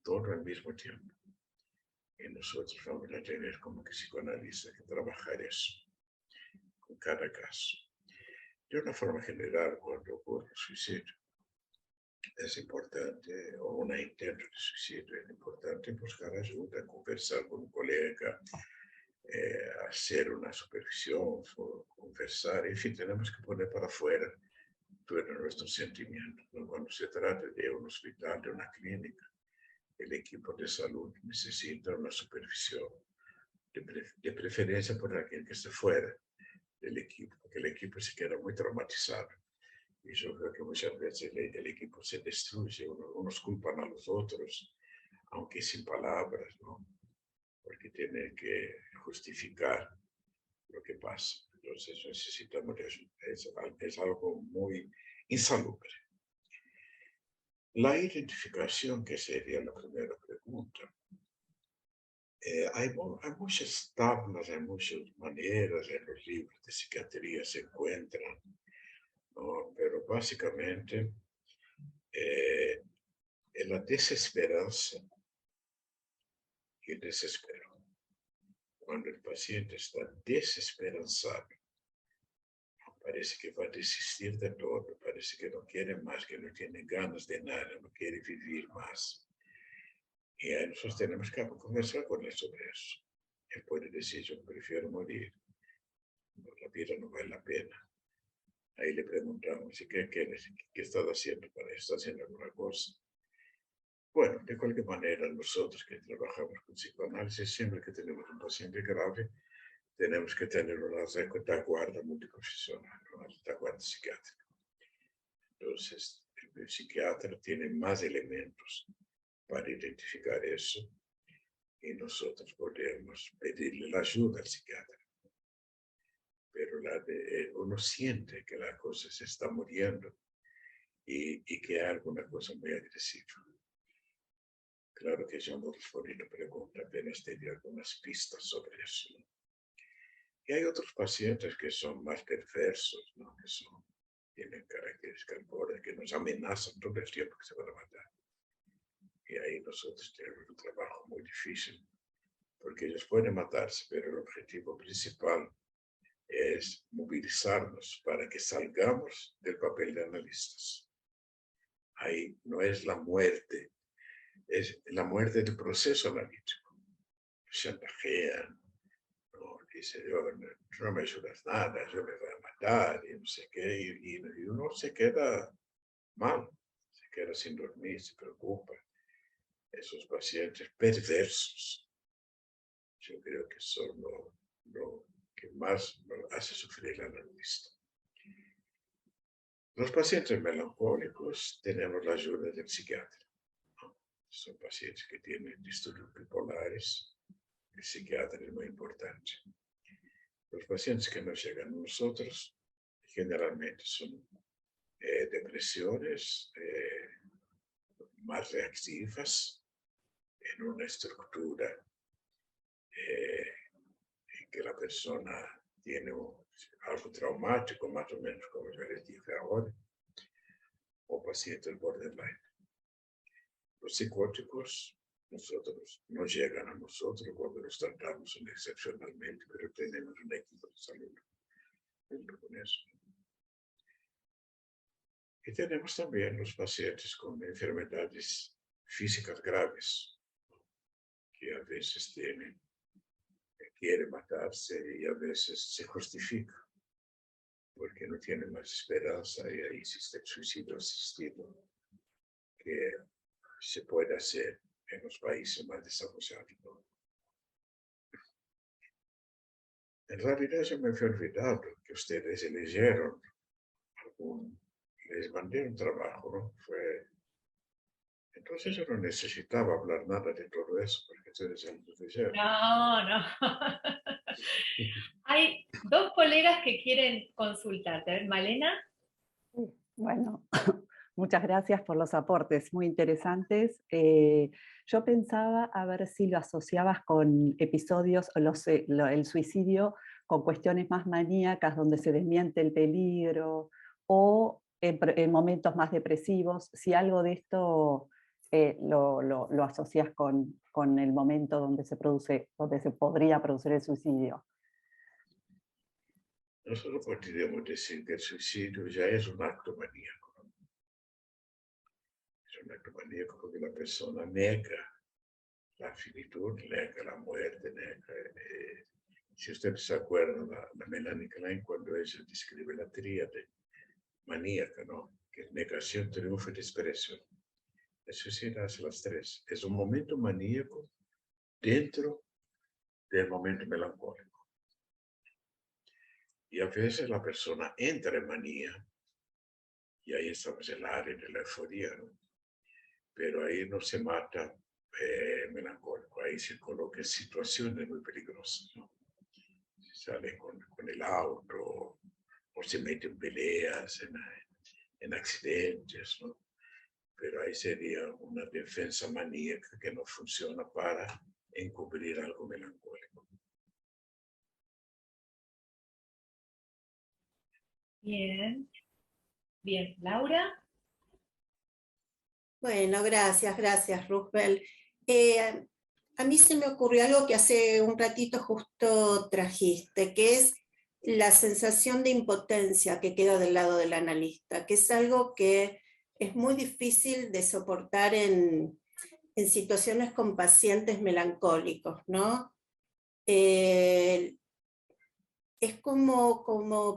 todo al mismo tiempo. Y nosotros vamos a tener como que psicoanalista que trabajar eso, con cada caso. De una forma general, cuando ocurre el suicidio, es importante, o un intento de suicidio, es importante buscar ayuda, conversar con un colega, hacer una supervisión, conversar, en fin, tenemos que poner para afuera todo nuestro sentimiento. ¿No? Cuando se trata de un hospital, de una clínica, el equipo de salud necesita una supervisión, de preferencia por alguien que esté fuera del equipo, porque el equipo se queda muy traumatizado. Y yo creo que muchas veces el equipo se destruye, unos culpan a los otros, aunque sin palabras, ¿no? Porque tienen que justificar lo que pasa. Entonces necesitamos de ayuda. Es algo muy insalubre. La identificación, que sería la primera pregunta. Hay muchas tablas, hay muchas maneras en los libros de psiquiatría se encuentran, ¿no? Pero básicamente en la desesperanza y el desespero. Cuando el paciente está desesperanzado, parece que va a desistir de todo, parece que no quiere más, que no tiene ganas de nada, no quiere vivir más. Y ahí nosotros tenemos que conversar con él sobre eso. Él puede decir, yo prefiero morir, la vida no vale la pena. Ahí le preguntamos, ¿y qué quieres? ¿Qué estás haciendo para eso? ¿Estás haciendo alguna cosa? Bueno, de cualquier manera, nosotros que trabajamos con psicoanálisis, siempre que tenemos un paciente grave, tenemos que tener una retaguarda multiprofesional, una retaguarda psiquiátrica. Entonces, el psiquiatra tiene más elementos para identificar eso y nosotros podemos pedirle la ayuda al psiquiatra. Pero uno siente que la cosa se está muriendo y que hay alguna cosa muy agresiva. Claro que Jean Borges pregunta, apenas te dio algunas pistas sobre eso. Y hay otros pacientes que son más perversos, ¿no? Que tienen características que nos amenazan todo el tiempo que se van a matar. Y ahí nosotros tenemos un trabajo muy difícil, porque ellos pueden matarse, pero el objetivo principal es movilizarnos para que salgamos del papel de analistas. Ahí no es la muerte, es la muerte del proceso analítico. Chantajean, ¿no? Dice, no me ayudas nada, yo me voy a matar, y no sé qué, y uno se queda mal, se queda sin dormir, se preocupa. Esos pacientes perversos, yo creo que son lo que más hace sufrir al analista. Los pacientes melancólicos tenemos la ayuda del psiquiatra. Son pacientes que tienen disturbios bipolares. El psiquiatra es muy importante. Los pacientes que nos llegan a nosotros generalmente son depresiones más reactivas en una estructura en que la persona tiene algo traumático, más o menos como yo les dije ahora, o pacientes borderline. Los psicóticos nos llegan a nosotros cuando los tratamos excepcionalmente, pero tenemos un equipo de salud junto con eso. Y tenemos también los pacientes con enfermedades físicas graves, que a veces quieren matarse y a veces se justifica, porque no tienen más esperanza y ahí existe el suicidio asistido, que se puede hacer en los países más desarrollados. En realidad yo me había olvidado que ustedes leyeron les mandé un trabajo, ¿no? Entonces yo no necesitaba hablar nada de todo eso, porque ustedes ya lo leyeron. No. Hay dos colegas que quieren consultarte. A ver, Malena. Bueno, muchas gracias por los aportes, muy interesantes. Yo pensaba a ver si lo asociabas con episodios, el suicidio, con cuestiones más maníacas, donde se desmiente el peligro, o en momentos más depresivos, si algo de esto lo asocias con el momento donde se podría producir el suicidio. Nosotros podríamos decir que el suicidio ya es un acto maníaco. Es un acto maníaco porque la persona nega la finitud, nega la muerte, si ustedes se acuerdan, la Melanie Klein, cuando ella describe la tríade maníaca, ¿no? Que es negación, triunfo y desprecio. El suicidio hace las tres. Es un momento maníaco dentro del momento melancólico. Y a veces la persona entra en manía, y ahí estamos en el área de la euforia, ¿no? Pero ahí no se mata melancólico, ahí se coloca en situaciones muy peligrosas, ¿no? Se sale con el auto, o se mete en peleas, en accidentes, ¿no? Pero ahí sería una defensa maníaca que no funciona para encubrir algo melancólico. Bien. Laura. Bueno, gracias, Roosevelt. A mí se me ocurrió algo que hace un ratito justo trajiste, que es la sensación de impotencia que queda del lado del analista, que es algo que es muy difícil de soportar en situaciones con pacientes melancólicos, ¿no? Es como,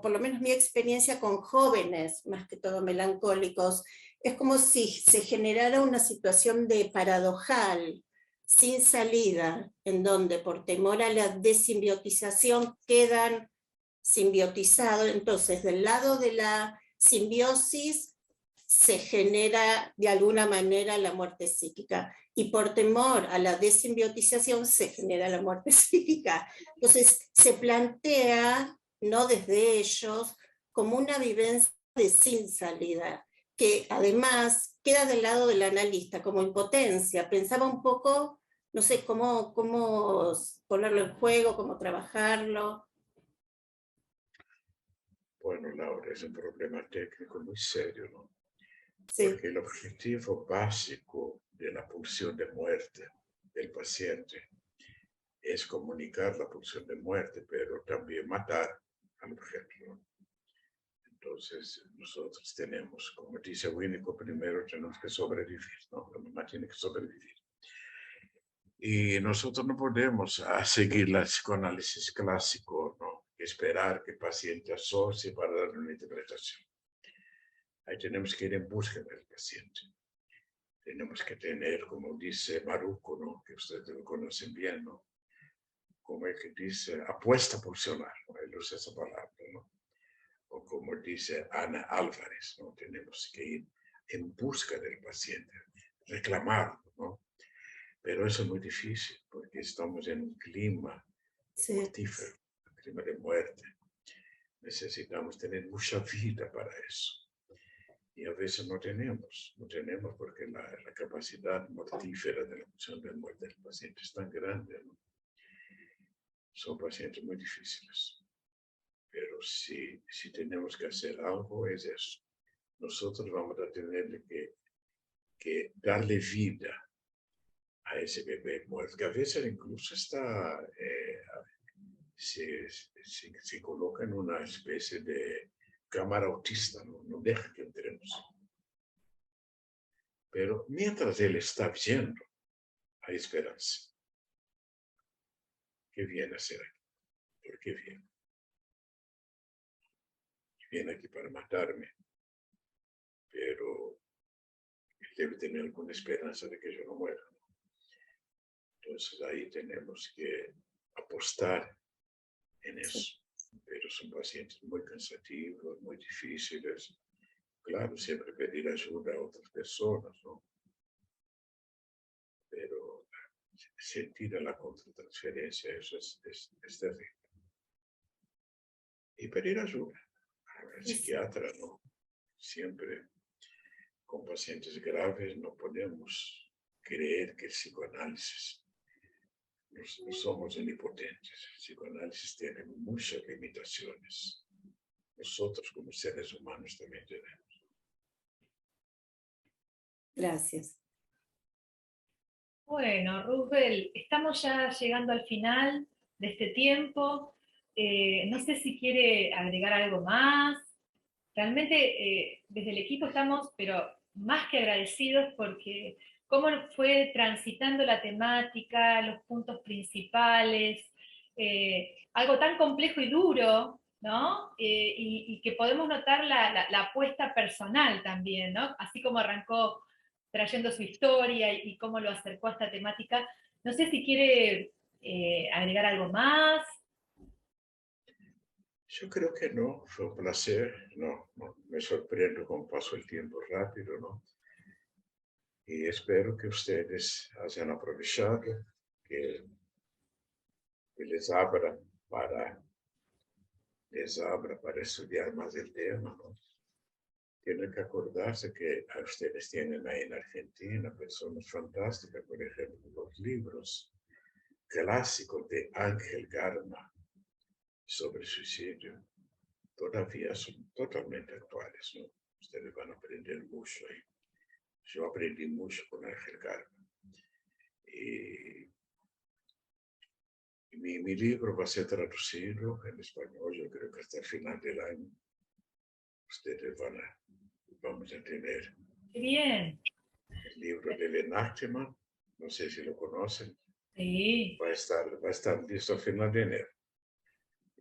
por lo menos mi experiencia con jóvenes, más que todo melancólicos, es como si se generara una situación de paradojal, sin salida, en donde por temor a la desimbiotización quedan simbiotizados. Entonces, del lado de la simbiosis se genera de alguna manera la muerte psíquica, y por temor a la desimbiotización se genera la muerte psíquica. Entonces se plantea, no desde ellos, como una vivencia de sin salida, que además queda del lado del analista como impotencia. Pensaba un poco, no sé, cómo ponerlo en juego, cómo trabajarlo. Bueno, Laura, es un problema técnico muy serio, ¿no? Sí. Porque el objetivo básico de la pulsión de muerte del paciente es comunicar la pulsión de muerte, pero también matar al objeto. Entonces, nosotros tenemos, como dice Winnicott, primero tenemos que sobrevivir, ¿no? La mamá tiene que sobrevivir. Y nosotros no podemos seguir el psicoanálisis clásico, ¿no? Esperar que el paciente asocie para darle una interpretación. Ahí tenemos que ir en busca del paciente. Tenemos que tener, como dice Maruco, ¿no? Que ustedes lo conocen bien, ¿no? Como el que dice apuesta pulsionar, ¿no? Él usa esa palabra, ¿no? O como dice Ana Álvarez, ¿no? Tenemos que ir en busca del paciente, reclamarlo, ¿no? Pero eso es muy difícil porque estamos en un clima mortífero, un clima de muerte. Necesitamos tener mucha vida para eso. Y a veces no tenemos porque la capacidad mortífera de la pulsión de muerte del paciente es tan grande, ¿no? Son pacientes muy difíciles. Pero si tenemos que hacer algo, es eso. Nosotros vamos a tener que darle vida a ese bebé muerto, que a veces incluso está, se coloca en una especie de cámara autista, no deja que entremos. Pero mientras él está viendo, hay esperanza. ¿Qué viene a hacer aquí? ¿Por qué viene? Viene aquí para matarme, pero él debe tener alguna esperanza de que yo no muera. Entonces ahí tenemos que apostar en eso. Pero son pacientes muy cansativos, muy difíciles. Claro, siempre pedir ayuda a otras personas, ¿no? Pero sentir la contratransferencia, eso es terrible. Y pedir ayuda al psiquiatra, ¿no? Siempre con pacientes graves no podemos creer que el psicoanálisis, no somos omnipotentes. El psicoanálisis tiene muchas limitaciones. Nosotros como seres humanos también tenemos. Gracias. Bueno, Roosevelt, estamos ya llegando al final de este tiempo. No sé si quiere agregar algo más. Realmente desde el equipo estamos, pero más que agradecidos porque cómo fue transitando la temática, los puntos principales, algo tan complejo y duro, ¿no? Y que podemos notar la apuesta personal también, ¿no? Así como arrancó trayendo su historia y cómo lo acercó a esta temática. No sé si quiere agregar algo más. Yo creo que no, fue un placer, no, me sorprendo cómo pasó el tiempo rápido, ¿no? Y espero que ustedes hayan aprovechado, que les abra para estudiar más el tema, ¿no? Tienen que acordarse que a ustedes tienen ahí en Argentina personas fantásticas, por ejemplo, los libros clásicos de Ángel Garma sobre suicidio, todavía son totalmente actuales, ¿no? Ustedes van a aprender mucho ahí. Yo aprendí mucho con Ángel Garma. Y mi libro va a ser traducido en español, yo creo que hasta el final del año. Ustedes vamos a tener Qué bien. el libro de Lynn Ackerman, no sé si lo conocen, Sí. va a estar listo a final de enero.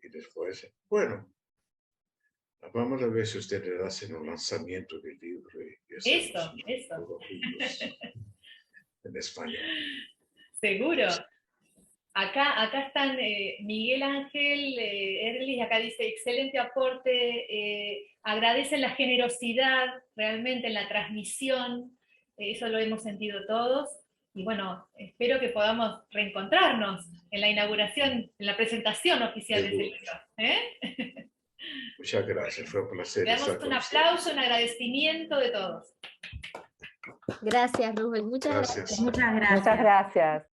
Y después, bueno, vamos a ver si ustedes hacen un lanzamiento del libro. Y hacemos Eso. todo juntos en español. Seguro. Acá están Miguel Ángel, Erlis, acá dice, excelente aporte, agradecen la generosidad realmente en la transmisión, eso lo hemos sentido todos, y bueno, espero que podamos reencontrarnos en la inauguración, en la presentación oficial de ese libro. Muchas gracias, fue un placer. Le damos un aplauso, un agradecimiento de todos. Gracias, Rubén. Muchas gracias. Muchas gracias. Muchas gracias.